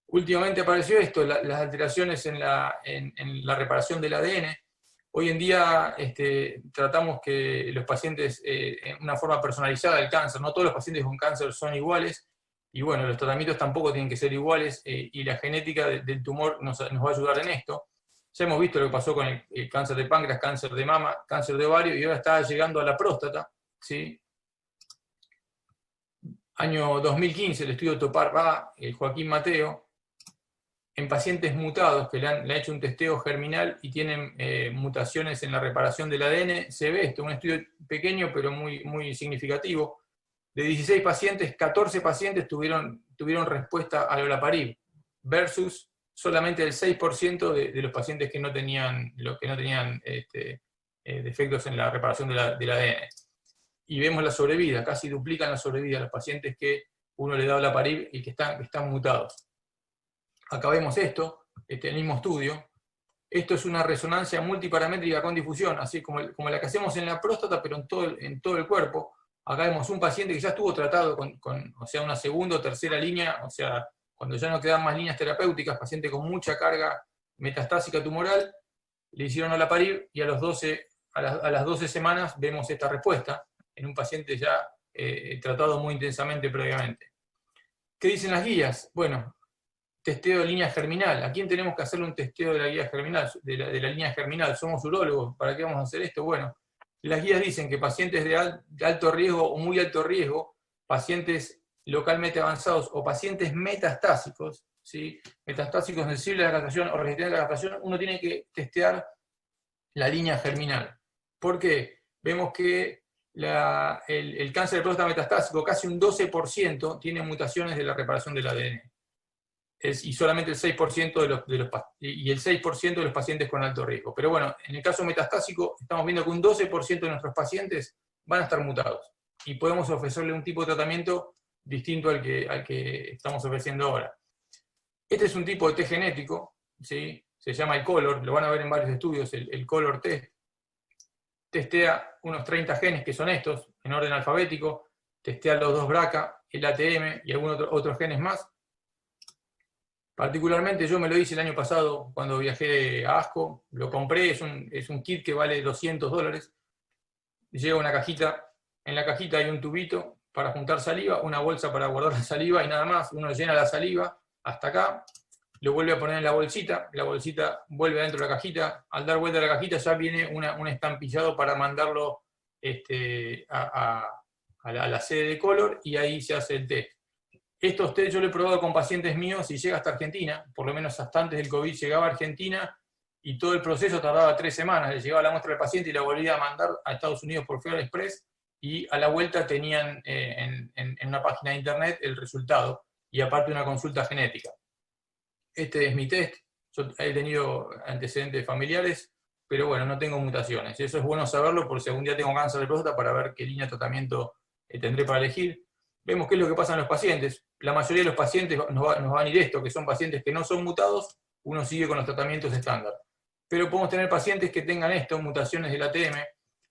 Últimamente apareció esto, las alteraciones en la reparación del ADN. Hoy en día tratamos que los pacientes, en una forma personalizada del cáncer, no todos los pacientes con cáncer son iguales, y bueno, los tratamientos tampoco tienen que ser iguales, y la genética del tumor nos va a ayudar en esto. Ya hemos visto lo que pasó con el cáncer de páncreas, cáncer de mama, cáncer de ovario, y ahora está llegando a la próstata, ¿sí? Año 2015, el estudio TOPAR-A, el Joaquín Mateo, en pacientes mutados que le han hecho un testeo germinal y tienen mutaciones en la reparación del ADN, se ve esto, un estudio pequeño pero muy significativo. De 16 pacientes, 14 pacientes tuvieron respuesta al olaparib, versus solamente el 6% de los pacientes que no tenían defectos en la reparación del ADN. Y vemos la sobrevida, casi duplican la sobrevida a los pacientes que uno le da olaparib y que están mutados. Acá vemos esto, el mismo estudio. Esto es una resonancia multiparamétrica con difusión, así como la que hacemos en la próstata, pero en todo el cuerpo. Acá vemos un paciente que ya estuvo tratado o sea, una segunda o tercera línea, o sea, cuando ya no quedan más líneas terapéuticas, paciente con mucha carga metastásica tumoral, le hicieron olaparib y a las 12 semanas vemos esta respuesta en un paciente ya tratado muy intensamente previamente. ¿Qué dicen las guías? Bueno, testeo de línea germinal. ¿A quién tenemos que hacerle un testeo de la guía germinal, de la línea germinal? ¿Somos urólogos? ¿Para qué vamos a hacer esto? Bueno, las guías dicen que pacientes de alto riesgo o muy alto riesgo, pacientes localmente avanzados o pacientes metastásicos, ¿sí? Metastásicos sensibles a la castración o resistentes a la castración, uno tiene que testear la línea germinal. ¿Por qué? Vemos que el cáncer de próstata metastásico, casi un 12%, tiene mutaciones de la reparación del ADN. Y solamente el 6% y el 6% de los pacientes con alto riesgo. Pero bueno, en el caso metastásico estamos viendo que un 12% de nuestros pacientes van a estar mutados y podemos ofrecerle un tipo de tratamiento distinto al que estamos ofreciendo ahora. Este es un tipo de test genético, ¿sí? Se llama el COLOR, lo van a ver en varios estudios, el COLOR test. Testea unos 30 genes que son estos, en orden alfabético, testea los 2 BRCA, el ATM y algunos otros genes más. Particularmente yo me lo hice el año pasado cuando viajé a ASCO, lo compré, es un kit que vale $200, lleva una cajita, en la cajita hay un tubito para juntar saliva, una bolsa para guardar la saliva y nada más, uno llena la saliva hasta acá, lo vuelve a poner en la bolsita vuelve adentro de la cajita, al dar vuelta a la cajita ya viene un estampillado para mandarlo a la sede de COLOR y ahí se hace el test. Estos test yo lo he probado con pacientes míos y llega hasta Argentina, por lo menos hasta antes del COVID llegaba a Argentina, y todo el proceso tardaba 3 semanas. Le llegaba la muestra al paciente y la volvía a mandar a Estados Unidos por Federal Express, y a la vuelta tenían en una página de internet el resultado, y aparte una consulta genética. Este es mi test. Yo he tenido antecedentes familiares, pero bueno, no tengo mutaciones. Eso es bueno saberlo por si algún día tengo cáncer de próstata, para ver qué línea de tratamiento tendré para elegir. Vemos qué es lo que pasa en los pacientes. La mayoría de los pacientes nos va a venir esto, que son pacientes que no son mutados, uno sigue con los tratamientos estándar. Pero podemos tener pacientes que tengan esto, mutaciones del ATM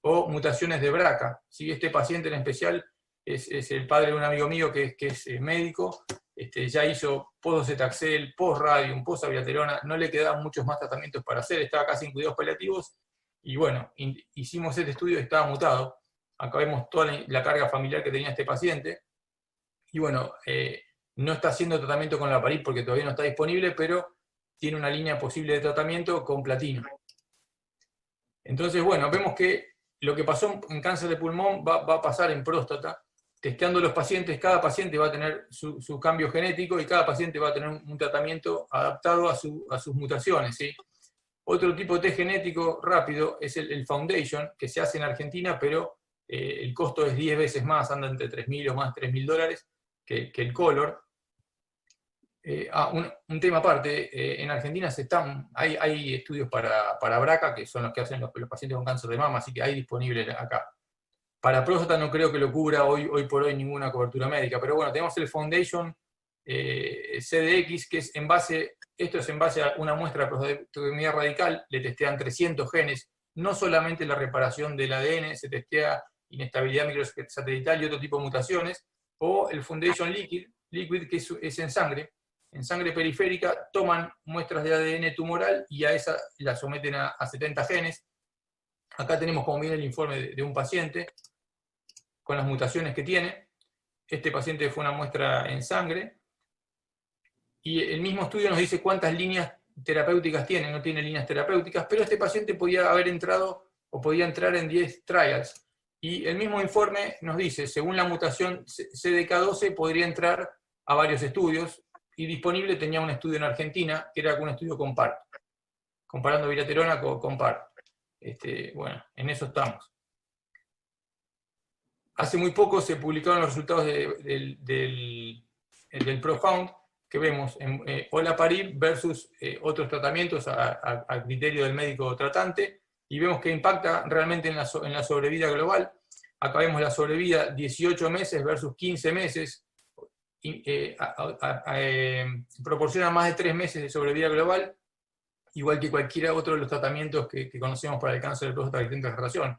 o mutaciones de BRCA. ¿Sí? Este paciente en especial es el padre de un amigo mío que es médico, ya hizo post-docetaxel, post-radium, post-abiraterona, no le quedaban muchos más tratamientos para hacer, estaba casi en cuidados paliativos, y bueno, hicimos este estudio y estaba mutado. Acá vemos toda la carga familiar que tenía este paciente, y bueno, no está haciendo tratamiento con la Parip porque todavía no está disponible, pero tiene una línea posible de tratamiento con platino. Entonces, bueno, vemos que lo que pasó en cáncer de pulmón va a pasar en próstata. Testeando los pacientes, cada paciente va a tener su cambio genético y cada paciente va a tener un tratamiento adaptado a sus mutaciones, ¿sí? Otro tipo de test genético rápido es el Foundation, que se hace en Argentina, pero el costo es 10 veces más, anda entre $3.000 o más $3.000 que el Color. Un tema aparte, en Argentina hay estudios para BRCA, que son los que hacen los pacientes con cáncer de mama, así que hay disponibles acá. Para próstata no creo que lo cubra hoy por hoy ninguna cobertura médica, pero bueno, tenemos el Foundation CDX, que es en base a una muestra de prosteectomía radical, le testean 300 genes, no solamente la reparación del ADN, se testea inestabilidad microsatelital y otro tipo de mutaciones, o el Foundation Liquid que es en sangre periférica, toman muestras de ADN tumoral y a esa la someten a 70 genes. Acá tenemos como viene el informe de un paciente, con las mutaciones que tiene. Este paciente fue una muestra en sangre, y el mismo estudio nos dice cuántas líneas terapéuticas tiene. No tiene líneas terapéuticas, pero este paciente podía haber entrado o podía entrar en 10 trials, y el mismo informe nos dice, según la mutación CDK12, podría entrar a varios estudios, y disponible tenía un estudio en Argentina, que era un estudio con PAR, comparando abiraterona con PAR. Bueno, en eso estamos. Hace muy poco se publicaron los resultados del Profound, que vemos olaparib versus otros tratamientos a criterio del médico tratante, y vemos que impacta realmente en la sobrevida global. Acá vemos la sobrevida 18 meses versus 15 meses, proporciona más de 3 meses de sobrevida global, igual que cualquiera otro de los tratamientos que conocemos para el cáncer de próstata de distinta generación.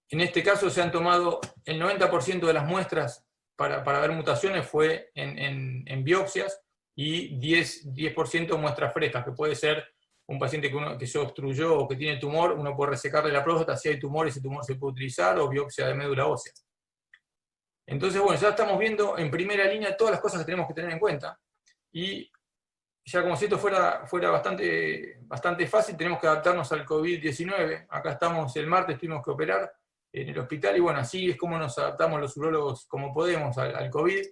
En este caso se han tomado el 90% de las muestras para ver mutaciones fue en biopsias, y 10% muestras frescas, que puede ser un paciente que se obstruyó o que tiene tumor, uno puede resecarle la próstata, si hay tumor, ese tumor se puede utilizar, o biopsia de médula ósea. Entonces, bueno, ya estamos viendo en primera línea todas las cosas que tenemos que tener en cuenta, y ya como si esto fuera bastante fácil, tenemos que adaptarnos al COVID-19. Acá estamos, el martes tuvimos que operar en el hospital, y bueno, así es como nos adaptamos los urólogos como podemos al COVID.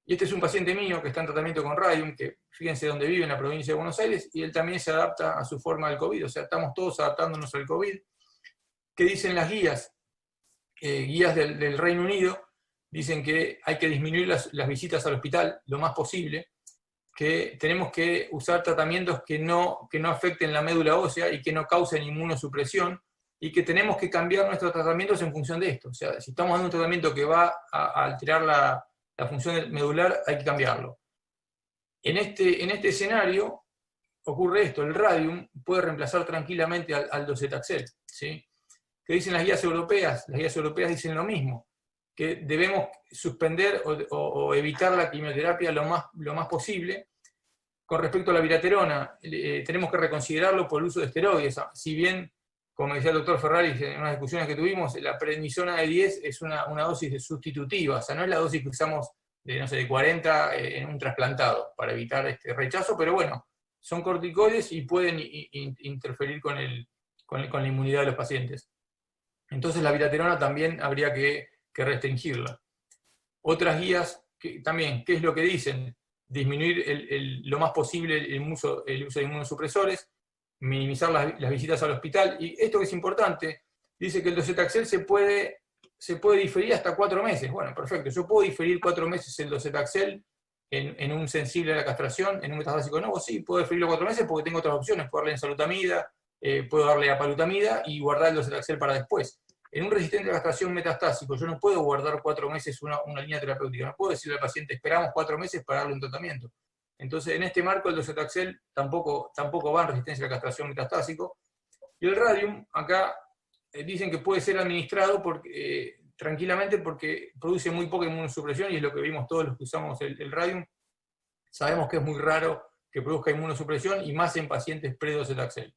Y este es un paciente mío que está en tratamiento con radium, que fíjense dónde vive, en la provincia de Buenos Aires, y él también se adapta a su forma del COVID, o sea, estamos todos adaptándonos al COVID. ¿Qué dicen las guías? Guías del Reino Unido, dicen que hay que disminuir las visitas al hospital lo más posible, que tenemos que usar tratamientos que no afecten la médula ósea y que no causen inmunosupresión, y que tenemos que cambiar nuestros tratamientos en función de esto. O sea, si estamos dando un tratamiento que va a alterar la función medular, hay que cambiarlo. En este escenario ocurre esto, el radium puede reemplazar tranquilamente al docetaxel, ¿sí? ¿Qué dicen las guías europeas? Las guías europeas dicen lo mismo, que debemos suspender o evitar la quimioterapia lo más posible. Con respecto a la abiraterona, tenemos que reconsiderarlo por el uso de esteroides. Si bien, como decía el doctor Ferrari en unas discusiones que tuvimos, la prednisona de 10 es una dosis sustitutiva, o sea, no es la dosis que usamos de 40 en un trasplantado para evitar este rechazo, pero bueno, son corticoides y pueden interferir con la inmunidad de los pacientes. Entonces la abiraterona también habría que restringirla. Otras guías también, ¿qué es lo que dicen? Disminuir lo más posible el uso de inmunosupresores, minimizar las visitas al hospital. Y esto que es importante, dice que el docetaxel se puede diferir hasta 4 meses. Bueno, perfecto, yo puedo diferir 4 meses el docetaxel en un sensible a la castración, en un metastásico nuevo, sí, puedo diferirlo 4 meses porque tengo otras opciones, puedo darle enzalutamida, puedo darle apalutamida y guardar el docetaxel para después. En un resistente a la castración metastásico, yo no puedo guardar 4 meses una línea terapéutica, no puedo decirle al paciente, esperamos 4 meses para darle un tratamiento. Entonces, en este marco, el docetaxel tampoco va en resistencia a la castración metastásico. Y el radium, acá dicen que puede ser administrado tranquilamente porque produce muy poca inmunosupresión, y es lo que vimos todos los que usamos el radium. Sabemos que es muy raro que produzca inmunosupresión, y más en pacientes pre-docetaxel.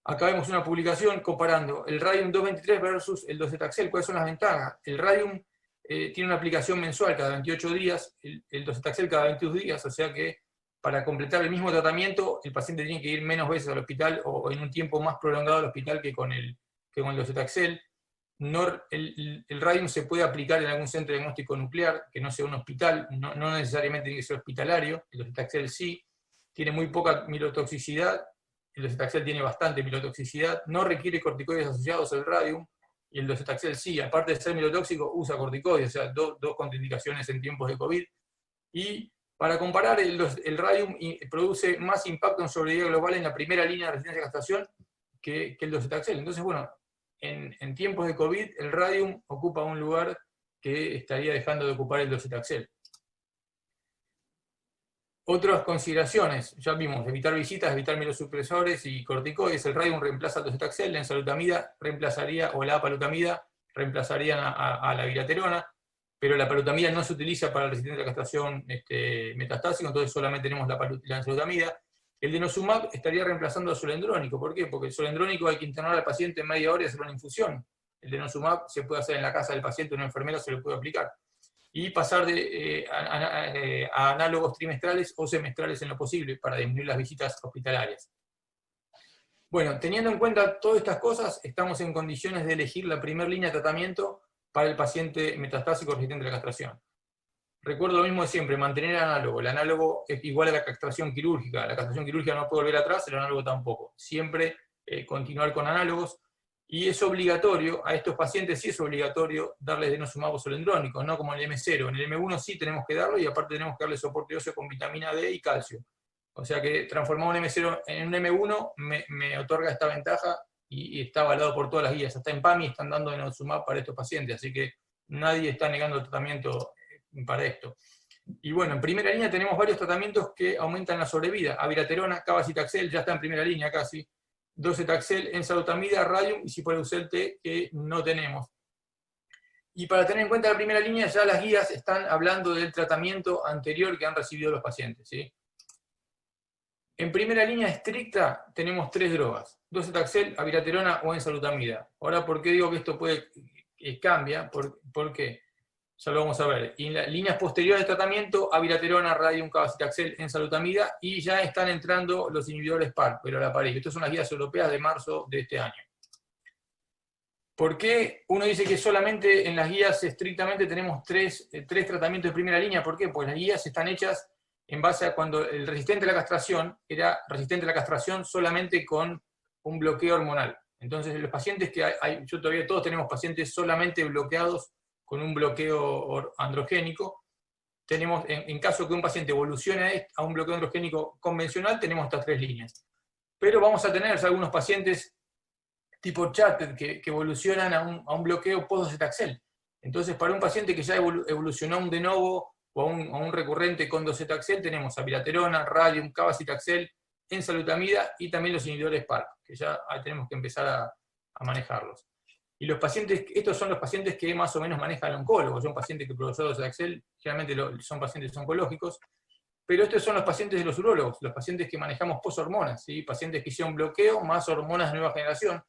Acá vemos una publicación comparando el radium 223 versus el docetaxel. ¿Cuáles son las ventajas? El radium tiene una aplicación mensual cada 28 días, el docetaxel cada 22 días, o sea que para completar el mismo tratamiento el paciente tiene que ir menos veces al hospital o en un tiempo más prolongado al hospital que con el docetaxel. El radium se puede aplicar en algún centro de diagnóstico nuclear, que no sea un hospital, no necesariamente tiene que ser hospitalario. El docetaxel sí, tiene muy poca milotoxicidad. El docetaxel tiene bastante milotoxicidad, no requiere corticoides asociados al radium, y el docetaxel sí, aparte de ser milotóxico, usa corticoides, o sea, dos contraindicaciones en tiempos de COVID. Y para comparar, el radium produce más impacto en sobrevida global en la primera línea de resistencia a castración que el docetaxel. Entonces, bueno, en tiempos de COVID, el radium ocupa un lugar que estaría dejando de ocupar el docetaxel. Otras consideraciones, ya vimos, evitar visitas, evitar milosupresores y corticoides. El radium reemplaza al docetaxel, la enzalutamida reemplazaría, o la apalutamida reemplazarían a la bilaterona, pero la apalutamida no se utiliza para el resistente a la castración metastásico, entonces solamente tenemos la enzalutamida. El denosumab estaría reemplazando al solendrónico. ¿Por qué? Porque el solendrónico hay que internar al paciente en media hora y hacer una infusión. El denosumab se puede hacer en la casa del paciente, una enfermera se lo puede aplicar. Y pasar a análogos trimestrales o semestrales en lo posible para disminuir las visitas hospitalarias. Bueno, teniendo en cuenta todas estas cosas, estamos en condiciones de elegir la primera línea de tratamiento para el paciente metastásico resistente a la castración. Recuerdo lo mismo de siempre, mantener el análogo. El análogo es igual a la castración quirúrgica. La castración quirúrgica no puede volver atrás, el análogo tampoco. Siempre continuar con análogos. Y es obligatorio, a estos pacientes sí es obligatorio darles denosumab o solendrónico, no como en el M0. En el M1 sí tenemos que darlo, y aparte tenemos que darle soporte óseo con vitamina D y calcio. O sea que transformar un M0 en un M1 me otorga esta ventaja, y está avalado por todas las guías. Hasta en PAMI están dando denosumab para estos pacientes, así que nadie está negando el tratamiento para esto. Y bueno, en primera línea tenemos varios tratamientos que aumentan la sobrevida. Abiraterona, cabazitaxel, ya está en primera línea casi. Docetaxel, enzalutamida, radium y ciprofloxacin T, que no tenemos. Y para tener en cuenta la primera línea, ya las guías están hablando del tratamiento anterior que han recibido los pacientes, ¿sí? En primera línea estricta tenemos 3 drogas: docetaxel, abiraterona o enzalutamida. Ahora, ¿por qué digo que esto cambia? ¿Por qué? Ya lo vamos a ver. Y en las líneas posteriores de tratamiento, abiraterona, radium, cabazitaxel, enzalutamida, y ya están entrando los inhibidores PARP, pero la pared. Estas son las guías europeas de marzo de este año. ¿Por qué uno dice que solamente en las guías estrictamente tenemos 3 tratamientos de primera línea? ¿Por qué? Pues las guías están hechas en base a cuando el resistente a la castración era resistente a la castración solamente con un bloqueo hormonal. Entonces, los pacientes yo todavía todos tenemos pacientes solamente bloqueados con un bloqueo androgénico. Tenemos, en caso de que un paciente evolucione a un bloqueo androgénico convencional, tenemos estas 3 líneas. Pero vamos a tener algunos pacientes tipo Chatted que evolucionan a un bloqueo post-docetaxel. Entonces, para un paciente que ya evolucionó a un de novo o a un recurrente con docetaxel, tenemos abiraterona, radium, cabazitaxel, enzalutamida y también los inhibidores PARP, que ya tenemos que empezar a manejarlos. Y los pacientes, estos son los pacientes que más o menos maneja el oncólogo. Son pacientes que produce docetaxel, generalmente son pacientes oncológicos, pero estos son los pacientes de los urólogos, los pacientes que manejamos poshormonas, ¿sí? Pacientes que hicieron bloqueo más hormonas de nueva generación.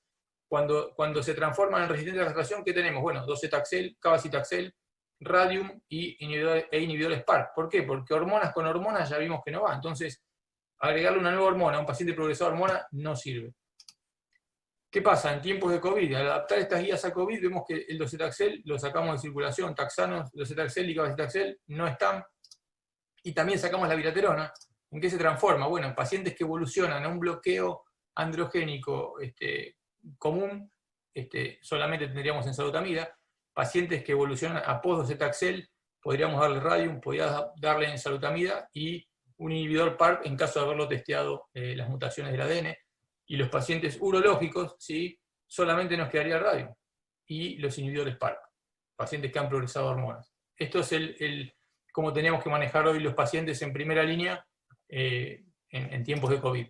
Cuando se transforman en resistente a la castración, ¿qué tenemos? Bueno, docetaxel, cabazitaxel, radium e inhibidores PARP. ¿Por qué? Porque hormonas con hormonas ya vimos que no va. Entonces, agregarle una nueva hormona a un paciente progresado de hormona no sirve. ¿Qué pasa? En tiempos de COVID, al adaptar estas guías a COVID, vemos que el docetaxel lo sacamos de circulación, taxanos, docetaxel y cabazitaxel no están, y también sacamos la viraterona. ¿En qué se transforma? Bueno, en pacientes que evolucionan a un bloqueo androgénico común, solamente tendríamos ensalutamida. Pacientes que evolucionan a post-docetaxel, podríamos darle radium, podríamos darle ensalutamida y un inhibidor PARP en caso de haberlo testeado las mutaciones del ADN. Y los pacientes urológicos, ¿sí?, solamente nos quedaría radium y los inhibidores PARP, pacientes que han progresado hormonas. Esto es cómo tenemos que manejar hoy los pacientes en primera línea en tiempos de COVID.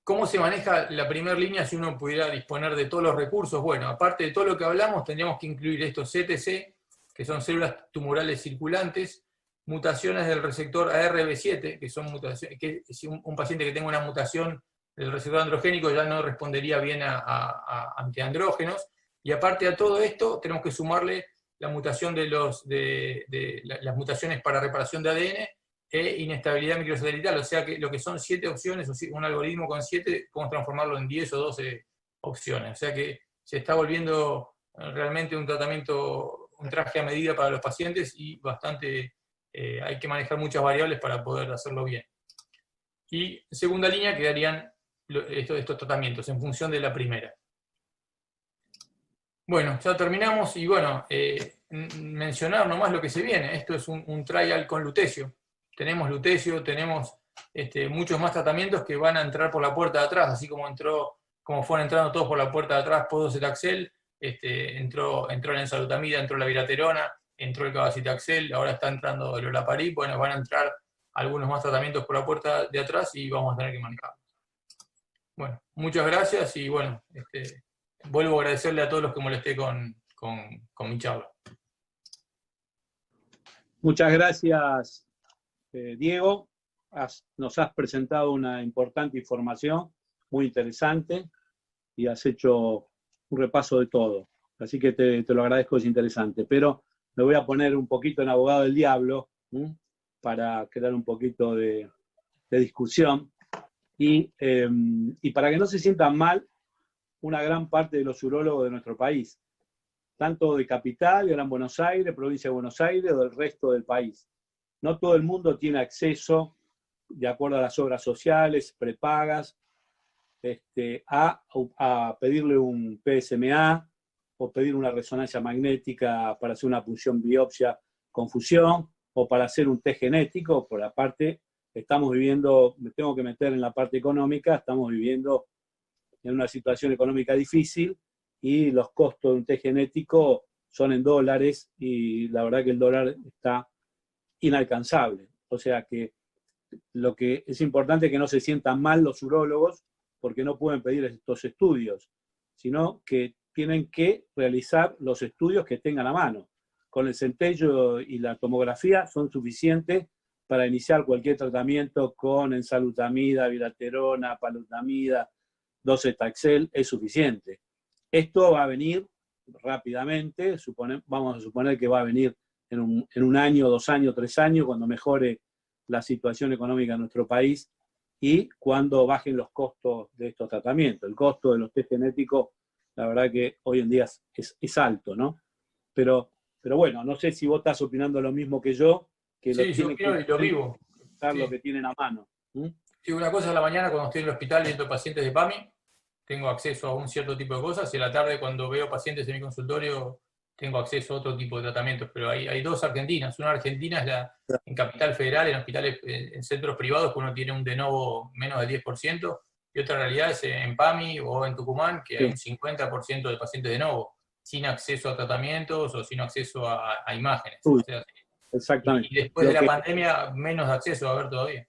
¿Cómo se maneja la primera línea si uno pudiera disponer de todos los recursos? Bueno, aparte de todo lo que hablamos, tendríamos que incluir estos CTC, que son células tumorales circulantes, mutaciones del receptor ARB7, que son mutaciones, que si un paciente que tenga una mutación del receptor androgénico ya no respondería bien a antiandrógenos, y aparte a todo esto tenemos que sumarle la mutación de las mutaciones para reparación de ADN e inestabilidad microsatelital, o sea que lo que son 7 opciones, o un algoritmo con 7, podemos transformarlo en 10 o 12 opciones, o sea que se está volviendo realmente un tratamiento, un traje a medida para los pacientes y bastante, hay que manejar muchas variables para poder hacerlo bien. Y en segunda línea quedarían estos tratamientos en función de la primera. Bueno, ya terminamos y bueno, mencionar nomás lo que se viene. Esto es un trial con lutecio. Tenemos lutecio, tenemos muchos más tratamientos que van a entrar por la puerta de atrás, así como fueron entrando todos por la puerta de atrás, post-docetaxel, entró la ensalutamida, entró la viraterona, entró el cabazitaxel, ahora está entrando el olaparib. Bueno, van a entrar algunos más tratamientos por la puerta de atrás y vamos a tener que manejarlos. Bueno, muchas gracias y bueno, vuelvo a agradecerle a todos los que molesté con mi charla. Muchas gracias, Diego. Nos has presentado una importante información, muy interesante, y has hecho un repaso de todo. Así que te lo agradezco, es interesante. Pero me voy a poner un poquito en abogado del diablo, para crear un poquito de discusión. Y para que no se sientan mal una gran parte de los urólogos de nuestro país, tanto de Capital, Gran Buenos Aires, Provincia de Buenos Aires o del resto del país. No todo el mundo tiene acceso, de acuerdo a las obras sociales, prepagas, a pedirle un PSMA o pedir una resonancia magnética para hacer una punción biopsia con fusión o para hacer un test genético. Por la parte, estamos viviendo, me tengo que meter en la parte económica, estamos viviendo en una situación económica difícil y los costos de un test genético son en dólares y la verdad que el dólar está inalcanzable. O sea que lo que es importante es que no se sientan mal los urólogos porque no pueden pedir estos estudios, sino que tienen que realizar los estudios que tengan a mano. Con el centello y la tomografía son suficientes para iniciar cualquier tratamiento con ensalutamida, viraterona, palutamida, docetaxel, es suficiente. Esto va a venir rápidamente, vamos a suponer que va a venir en un año, 2 años, 3 años, cuando mejore la situación económica de nuestro país y cuando bajen los costos de estos tratamientos. El costo de los test genéticos, la verdad que hoy en día es alto, ¿no? Pero bueno, no sé si vos estás opinando lo mismo que yo, que sí, yo opino y lo vivo. Sí. Lo que tienen a mano. Sí, una cosa a la mañana cuando estoy en el hospital viendo pacientes de PAMI, tengo acceso a un cierto tipo de cosas, y a la tarde cuando veo pacientes en mi consultorio tengo acceso a otro tipo de tratamientos, pero hay 2 argentinas. Una argentina es en Capital Federal, en hospitales, en centros privados, que uno tiene un de novo menos del 10%, y otra realidad es en PAMI o en Tucumán, que hay un 50% de pacientes de novo, sin acceso a tratamientos o sin acceso a imágenes. O sea, exactamente. Y después de la pandemia, menos acceso va a haber todavía.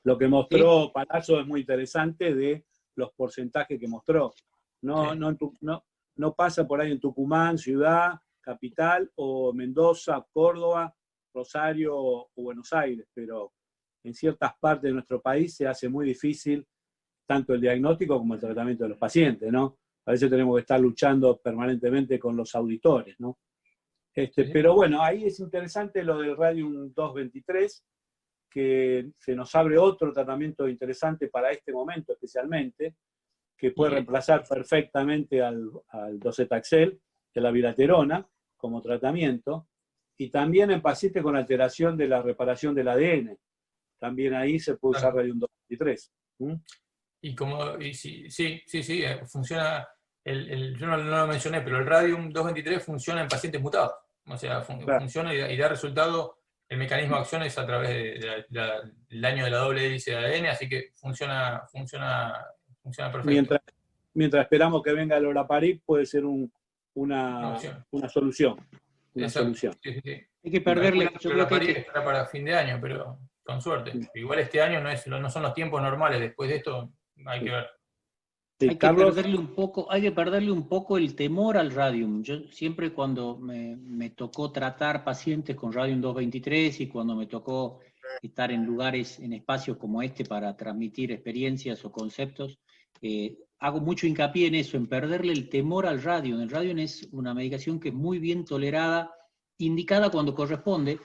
Lo que mostró Palazzo es muy interesante de los porcentajes que mostró. No pasa por ahí en Tucumán, ciudad, capital, o Mendoza, Córdoba, Rosario o Buenos Aires, pero en ciertas partes de nuestro país se hace muy difícil tanto el diagnóstico como el tratamiento de los pacientes, ¿no? A veces tenemos que estar luchando permanentemente con los auditores, ¿no? Pero bueno, ahí es interesante lo del Radium 223, que se nos abre otro tratamiento interesante para este momento especialmente, que puede reemplazar perfectamente al docetaxel, de la abiraterona, como tratamiento, y también en pacientes con alteración de la reparación del ADN. También ahí se puede usar Radium 223. Sí, funciona, yo no lo mencioné, pero el Radium 223 funciona en pacientes mutados. O sea, funciona y da resultado. El mecanismo de acción es a través del daño de la doble hélice de ADN, así que funciona perfecto. Mientras esperamos que venga el Olaparib, puede ser una solución. Una solución. Sí. Hay que perderle. Yo creo que estará para fin de año, pero con suerte. Igual este año no son los tiempos normales. Después de esto hay que ver. Sí, hay que perderle un poco el temor al Radium. Yo siempre cuando me tocó tratar pacientes con Radium 223 y cuando me tocó estar en lugares, en espacios como este para transmitir experiencias o conceptos, hago mucho hincapié en eso, en perderle el temor al Radium. El Radium es una medicación que es muy bien tolerada, indicada cuando corresponde.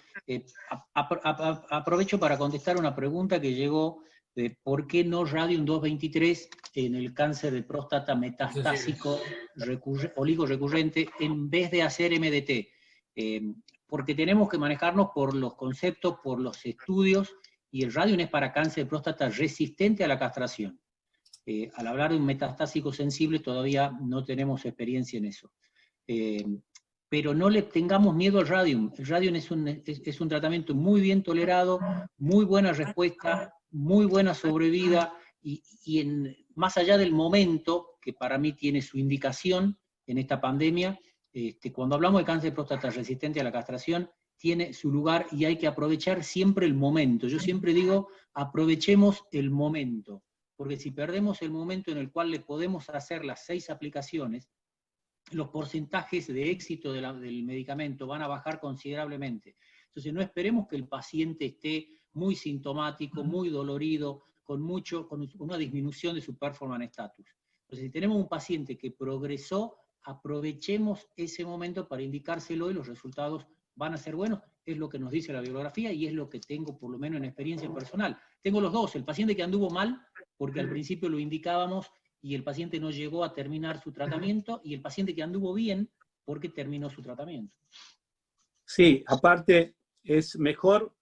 Aprovecho para contestar una pregunta que llegó de por qué no Radium 223 en el cáncer de próstata metastásico oligorecurrente en vez de hacer MDT. Porque tenemos que manejarnos por los conceptos, por los estudios, y el Radium es para cáncer de próstata resistente a la castración. Al hablar de un metastásico sensible todavía no tenemos experiencia en eso. Pero no le tengamos miedo al Radium. El Radium es un tratamiento muy bien tolerado, muy buena respuesta, muy buena sobrevida, y más allá del momento, que para mí tiene su indicación en esta pandemia, cuando hablamos de cáncer de próstata resistente a la castración, tiene su lugar y hay que aprovechar siempre el momento. Yo siempre digo, aprovechemos el momento, porque si perdemos el momento en el cual le podemos hacer las 6 aplicaciones, los porcentajes de éxito del medicamento van a bajar considerablemente. Entonces no esperemos que el paciente esté muy sintomático, muy dolorido, con una disminución de su performance status. Entonces si tenemos un paciente que progresó, aprovechemos ese momento para indicárselo y los resultados van a ser buenos. Es lo que nos dice la bibliografía y es lo que tengo por lo menos en experiencia personal. Tengo los dos, el paciente que anduvo mal, porque al principio lo indicábamos y el paciente no llegó a terminar su tratamiento, y el paciente que anduvo bien porque terminó su tratamiento. Sí, aparte es mejor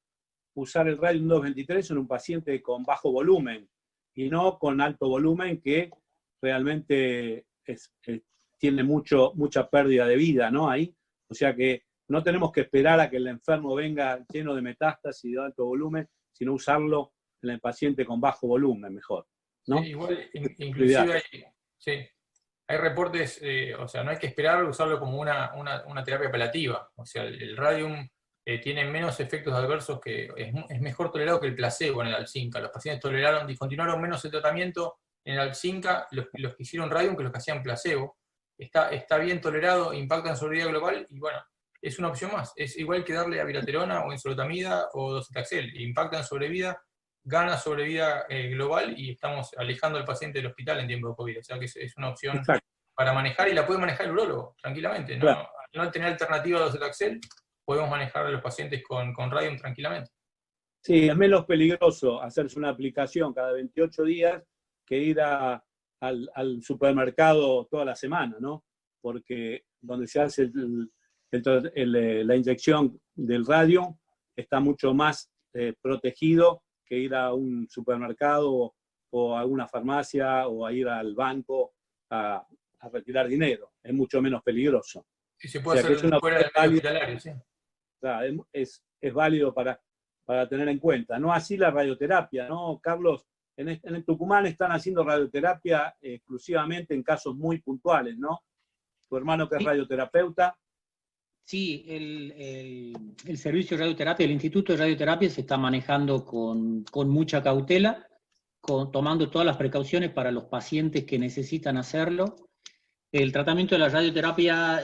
usar el Radium 223 en un paciente con bajo volumen y no con alto volumen, que realmente tiene mucha pérdida de vida, ¿no? Ahí, o sea que no tenemos que esperar a que el enfermo venga lleno de metástasis de alto volumen, sino usarlo en el paciente con bajo volumen mejor, ¿no? Sí, igual, inclusive hay reportes, o sea, no hay que esperar usarlo como una terapia paliativa. O sea, el Radium tiene menos efectos adversos, que es mejor tolerado que el placebo en el Alzinca. Los pacientes discontinuaron menos el tratamiento en el Alzinca, los que hicieron Radium, que los que hacían placebo. Está bien tolerado, impacta en sobrevida global, y bueno, es una opción más. Es igual que darle abiraterona o enzalutamida o docetaxel. Impacta en sobrevida, gana sobrevida global, y estamos alejando al paciente del hospital en tiempo de COVID. O sea que es una opción para manejar, y la puede manejar el urólogo tranquilamente. Claro. No tener alternativa a docetaxel, podemos manejar a los pacientes con Radium tranquilamente. Sí, es menos peligroso hacerse una aplicación cada 28 días que ir al supermercado toda la semana, ¿no? Porque donde se hace la inyección del Radium está mucho más protegido que ir a un supermercado o a una farmacia o a ir al banco a retirar dinero. Es mucho menos peligroso. Y se puede hacer fuera del medio hospitalario, sí. Claro, es válido para tener en cuenta. No así la radioterapia, ¿no, Carlos? En el Tucumán están haciendo radioterapia exclusivamente en casos muy puntuales, ¿no? Tu hermano, que es radioterapeuta. Sí, el servicio de radioterapia, el Instituto de Radioterapia se está manejando con mucha cautela, tomando todas las precauciones para los pacientes que necesitan hacerlo. El tratamiento de la radioterapia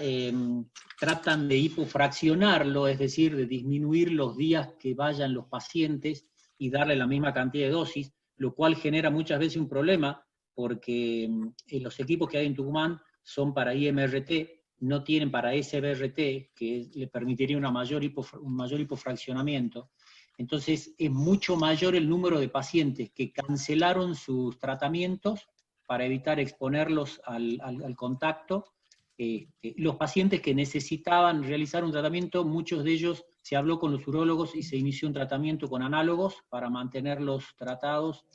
tratan de hipofraccionarlo, es decir, de disminuir los días que vayan los pacientes y darle la misma cantidad de dosis, lo cual genera muchas veces un problema, porque los equipos que hay en Tucumán son para IMRT, no tienen para SBRT, que le permitiría un mayor hipofraccionamiento. Entonces es mucho mayor el número de pacientes que cancelaron sus tratamientos para evitar exponerlos al contacto. Los pacientes que necesitaban realizar un tratamiento, muchos de ellos se habló con los urólogos y se inició un tratamiento con análogos para mantenerlos tratados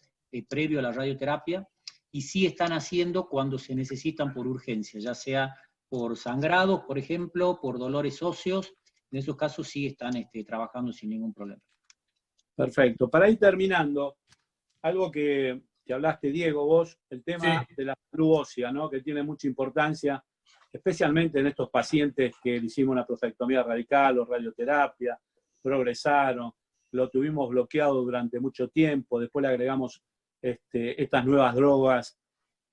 previo a la radioterapia, y sí están haciendo cuando se necesitan por urgencia, ya sea por sangrados, por ejemplo, por dolores óseos. En esos casos sí están trabajando sin ningún problema. Perfecto. Para ir terminando, algo que hablaste, Diego, vos, el tema de la salud ósea, ¿no? Que tiene mucha importancia, especialmente en estos pacientes que le hicimos una prostatectomía radical o radioterapia, progresaron, lo tuvimos bloqueado durante mucho tiempo, después le agregamos estas nuevas drogas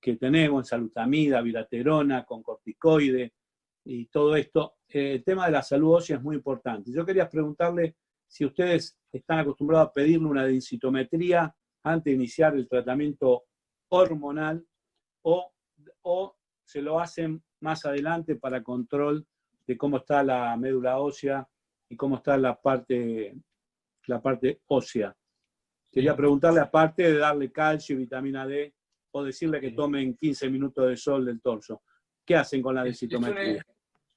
que tenemos, enzalutamida, viraterona, con corticoide y todo esto. El tema de la salud ósea es muy importante. Yo quería preguntarle si ustedes están acostumbrados a pedirle una densitometría antes de iniciar el tratamiento hormonal o se lo hacen más adelante para control de cómo está la médula ósea y cómo está la parte ósea. Quería preguntarle, aparte de darle calcio y vitamina D, o decirle que tomen 15 minutos de sol del torso, ¿qué hacen con la densitometría?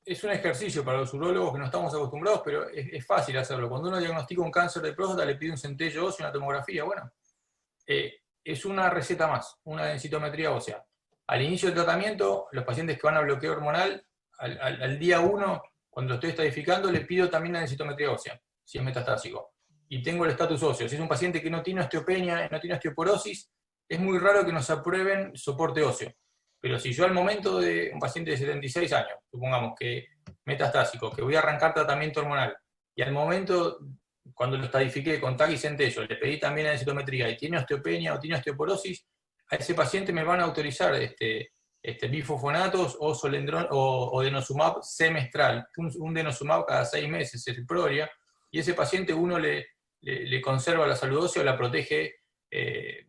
Es un ejercicio para los urólogos que no estamos acostumbrados, pero es fácil hacerlo. Cuando uno diagnostica un cáncer de próstata, le pide un centello óseo, una tomografía. Bueno, es una receta más, una densitometría ósea. Al inicio del tratamiento, los pacientes que van a bloqueo hormonal, al día 1, cuando lo estoy estadificando, le pido también una densitometría ósea, si es metastásico. Y tengo el estatus óseo. Si es un paciente que no tiene osteopenia, no tiene osteoporosis, es muy raro que nos aprueben soporte óseo. Pero si yo al momento de un paciente de 76 años, supongamos que metastásico, que voy a arrancar tratamiento hormonal, y al momento, cuando lo estadifiqué con TAC y centello, le pedí también la densitometría y tiene osteopenia o tiene osteoporosis, a ese paciente me van a autorizar bifosfonatos o solendrón o denosumab semestral, un denosumab cada 6 meses, el Prolia, y ese paciente uno le conserva la salud ósea o la protege,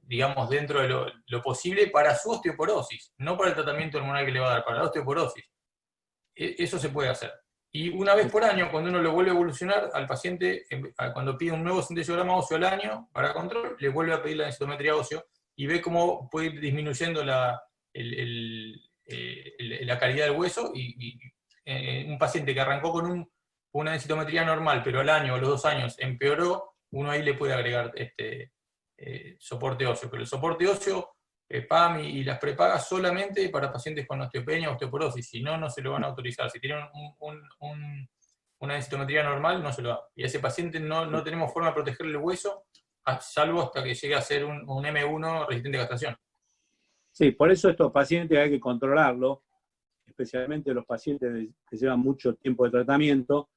digamos, dentro de lo posible para su osteoporosis, no para el tratamiento hormonal que le va a dar, para la osteoporosis. Eso se puede hacer. Y una vez por año, cuando uno lo vuelve a evolucionar, al paciente, cuando pide un nuevo centellograma óseo al año para control, le vuelve a pedir la densitometría óseo y ve cómo puede ir disminuyendo la calidad del hueso. Y un paciente que arrancó con una densitometría normal, pero al año o los 2 años empeoró, uno ahí le puede agregar soporte óseo. Pero el soporte óseo, PAM y las prepagas solamente para pacientes con osteopenia o osteoporosis, si no, no se lo van a autorizar. Si tienen una densitometría normal, no se lo da. Y a ese paciente no tenemos forma de protegerle el hueso, salvo hasta que llegue a ser un M1 resistente a castración. Sí, por eso estos pacientes hay que controlarlo, especialmente los pacientes que llevan mucho tiempo de tratamiento,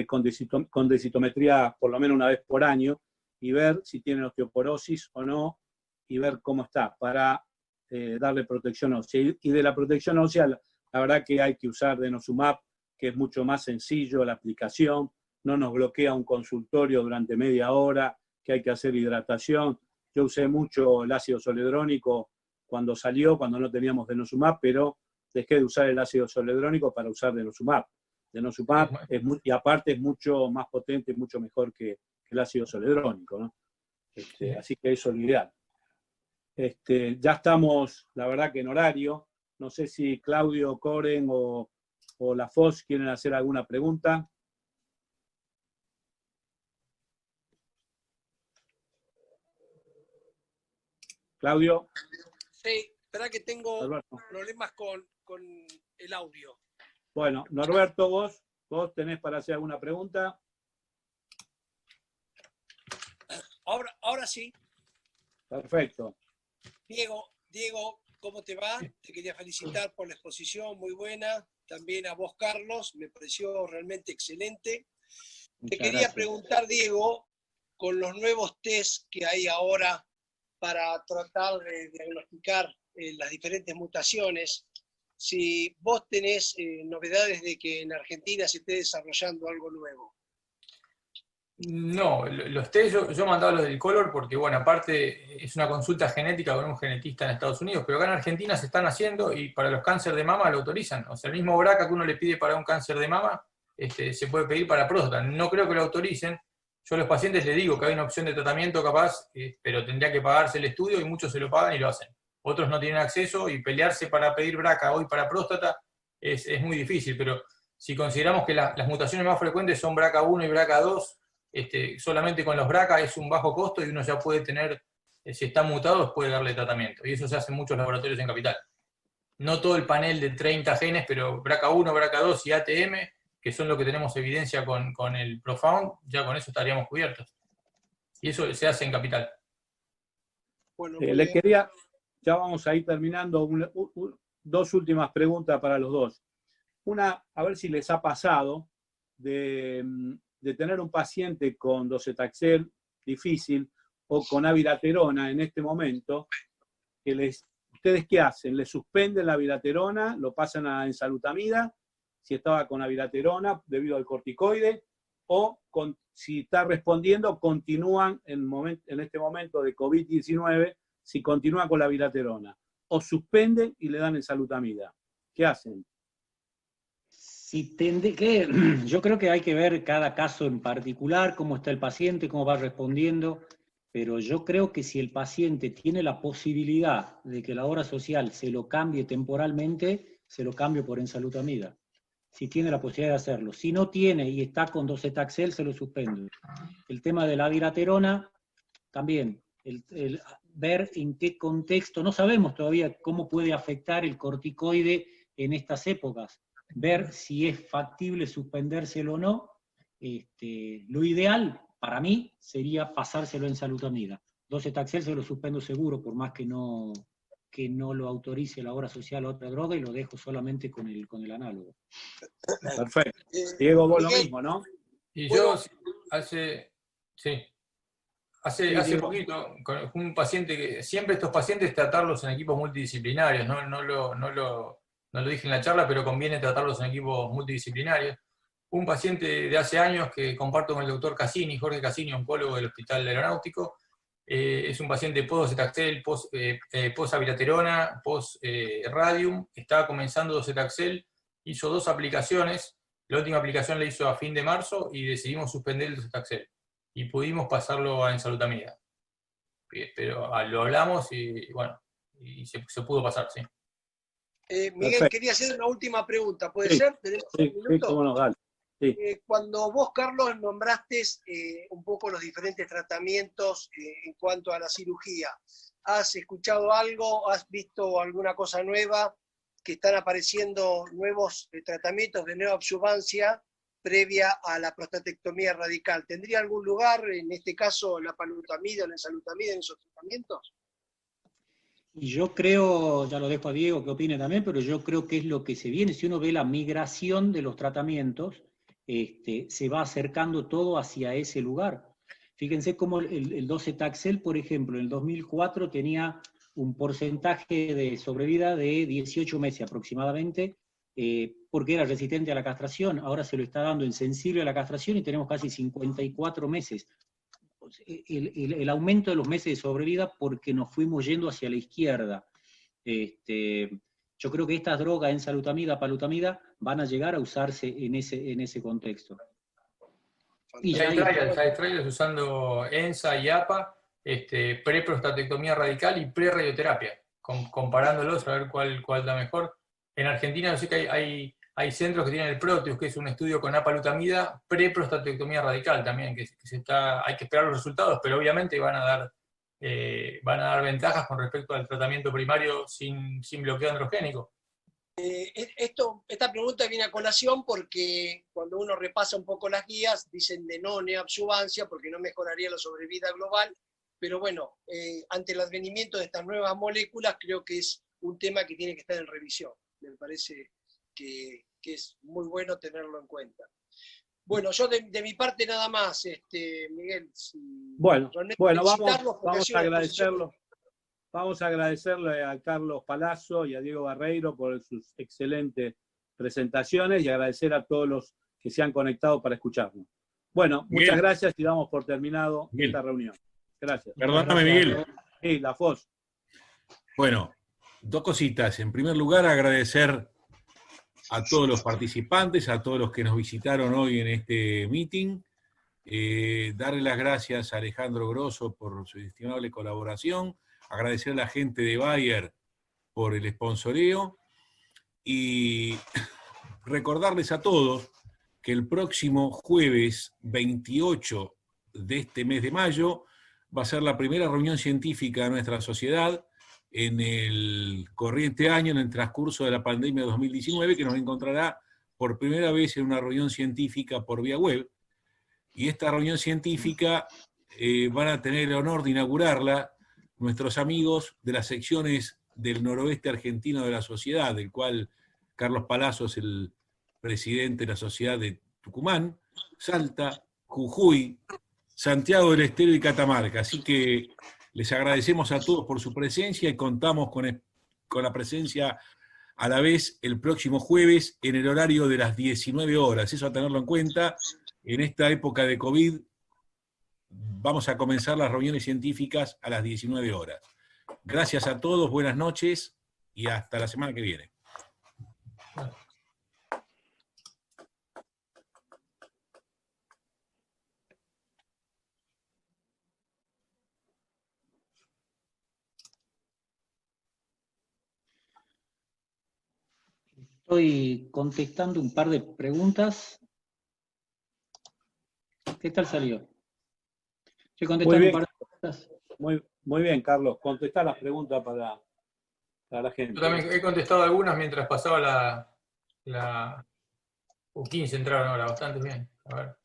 con densitometría por lo menos una vez por año, y ver si tienen osteoporosis o no, y ver cómo está, para darle protección ósea. Y de la protección ósea, la verdad que hay que usar denosumab, que es mucho más sencillo la aplicación, no nos bloquea un consultorio durante media hora, que hay que hacer hidratación. Yo usé mucho el ácido zoledrónico cuando salió, cuando no teníamos denosumab, pero dejé de usar el ácido zoledrónico para usar denosumab. Denosumab y aparte es mucho más potente, mucho mejor que el ácido zoledrónico, ¿no? Así que eso es lo ideal. Ya estamos, la verdad que en horario. No sé si Claudio, Coren o la FOS quieren hacer alguna pregunta. Claudio. Sí, espera que tengo problemas con el audio. Bueno, Norberto, vos tenés para hacer alguna pregunta. Ahora sí. Perfecto. Diego, ¿cómo te va? Te quería felicitar por la exposición, muy buena. También a vos, Carlos, me pareció realmente excelente. Te quería preguntar, Diego, con los nuevos test que hay ahora para tratar de diagnosticar las diferentes mutaciones, si vos tenés novedades de que en Argentina se esté desarrollando algo nuevo. No, los test yo mandaba los del color porque, bueno, aparte es una consulta genética con un genetista en Estados Unidos, pero acá en Argentina se están haciendo y para los cánceres de mama lo autorizan. O sea, el mismo BRCA que uno le pide para un cáncer de mama, se puede pedir para próstata. No creo que lo autoricen. Yo a los pacientes les digo que hay una opción de tratamiento capaz, pero tendría que pagarse el estudio y muchos se lo pagan y lo hacen. otros no tienen acceso, y pelearse para pedir BRCA hoy para próstata es muy difícil, pero si consideramos que las mutaciones más frecuentes son BRCA1 y BRCA2, solamente con los BRCA es un bajo costo y uno ya puede tener, si está mutado, puede darle tratamiento, y eso se hace en muchos laboratorios en Capital. No todo el panel de 30 genes, pero BRCA1, BRCA2 y ATM, que son lo que tenemos evidencia con el Profound, ya con eso estaríamos cubiertos. Y eso se hace en Capital. Bueno, Les quería, ya vamos a ir terminando, dos últimas preguntas para los dos. Una, a ver si les ha pasado de tener un paciente con docetaxel difícil o con abiraterona en este momento, que ¿ustedes qué hacen? ¿Le suspenden la abiraterona, lo pasan a ensalutamida, si estaba con abiraterona debido al corticoide, o si está respondiendo, continúan en este momento de COVID-19, si continúa con la abiraterona, o suspenden y le dan ensalutamida? ¿Qué hacen? Yo creo que hay que ver cada caso en particular, cómo está el paciente, cómo va respondiendo, pero yo creo que si el paciente tiene la posibilidad de que la obra social se lo cambie temporalmente, se lo cambio por ensalutamida. Si tiene la posibilidad de hacerlo. Si no tiene y está con docetaxel, se lo suspendo. El tema de la abiraterona, también, ver en qué contexto, no sabemos todavía cómo puede afectar el corticoide en estas épocas, ver si es factible suspendérselo o no. Lo ideal, para mí, sería pasárselo en ensalutamida. Docetaxel se lo suspendo seguro, por más que no lo autorice la obra social a otra droga, y lo dejo solamente con el análogo. Perfecto. Diego, vos lo mismo, ¿no? Y yo hace poquito, con un paciente que siempre estos pacientes tratarlos en equipos multidisciplinarios, no lo dije en la charla, pero conviene tratarlos en equipos multidisciplinarios. Un paciente de hace años que comparto con el doctor Cassini, Jorge Cassini, oncólogo del Hospital Aeronáutico, es un paciente post-docetaxel, post-abiraterona, post-radium, estaba comenzando docetaxel, hizo 2 aplicaciones, la última aplicación la hizo a fin de marzo y decidimos suspender el docetaxel. Y pudimos pasarlo a ensalutamida. Pero lo hablamos y bueno, y se pudo pasar, sí. Miguel, Perfecto. quería hacer una última pregunta, ¿puede Sí, ser? ¿Tenemos un minuto? Sí, cómo no, dale. Sí. Cuando vos, Carlos, nombraste un poco los diferentes tratamientos en cuanto a la cirugía, ¿has escuchado algo? ¿Has visto alguna cosa nueva? ¿Que están apareciendo nuevos tratamientos de neoabsorbancia previa a la prostatectomía radical? ¿Tendría algún lugar, en este caso, la palutamida o la ensalutamida en esos tratamientos? Y yo creo, ya lo dejo a Diego que opine también, pero yo creo que es lo que se viene. Si uno ve la migración de los tratamientos, se va acercando todo hacia ese lugar. Fíjense cómo el docetaxel, por ejemplo, en el 2004 tenía un porcentaje de sobrevida de 18 meses aproximadamente, porque era resistente a la castración. Ahora se lo está dando en sensible a la castración y tenemos casi 54 meses. El aumento de los meses de sobrevida porque nos fuimos yendo hacia la izquierda. Yo creo que estas drogas, ensalutamida, palutamida, van a llegar a usarse en ese contexto. Y hay trials usando ENSA y APA, pre-prostatectomía radical y pre-radioterapia, comparándolos a ver cuál da mejor. En Argentina, yo sé que hay centros que tienen el Proteus, que es un estudio con apalutamida, pre-prostatectomía radical también, que hay que esperar los resultados, pero obviamente van a dar ventajas con respecto al tratamiento primario sin bloqueo androgénico. Esta pregunta viene a colación porque cuando uno repasa un poco las guías, dicen de no neoabsorbancia porque no mejoraría la sobrevida global, pero bueno, ante el advenimiento de estas nuevas moléculas, creo que es un tema que tiene que estar en revisión. Me parece que es muy bueno tenerlo en cuenta. Bueno, yo de mi parte nada más, Miguel. Bueno, vamos a agradecerlo. Vamos a agradecerle a Carlos Palazzo y a Diego Barreiro por sus excelentes presentaciones y agradecer a todos los que se han conectado para escucharnos. Bueno, muchas gracias y damos por terminado esta reunión. Gracias. Perdóname, Miguel. Sí, la FOS. Bueno, 2 cositas. En primer lugar, agradecer a todos los participantes, a todos los que nos visitaron hoy en este meeting. Darle las gracias a Alejandro Grosso por su estimable colaboración, agradecer a la gente de Bayer por el sponsoreo y recordarles a todos que el próximo jueves 28 de este mes de mayo va a ser la primera reunión científica de nuestra sociedad en el corriente año, en el transcurso de la pandemia de 2019, que nos encontrará por primera vez en una reunión científica por vía web. Y esta reunión científica van a tener el honor de inaugurarla nuestros amigos de las secciones del noroeste argentino de la sociedad, del cual Carlos Palazzo es el presidente de la sociedad de Tucumán, Salta, Jujuy, Santiago del Estero y Catamarca. Así que les agradecemos a todos por su presencia y contamos con la presencia a la vez el próximo jueves en el horario de las 19 horas. Eso a tenerlo en cuenta. En esta época de COVID vamos a comenzar las reuniones científicas a las 19 horas. Gracias a todos, buenas noches y hasta la semana que viene. Estoy contestando un par de preguntas. ¿Qué tal salió? Estoy contestando un par de preguntas. Muy bien, Carlos. Contestá las preguntas para la gente. Yo también he contestado algunas mientras pasaba la 15 entraron ahora, bastante bien. A ver.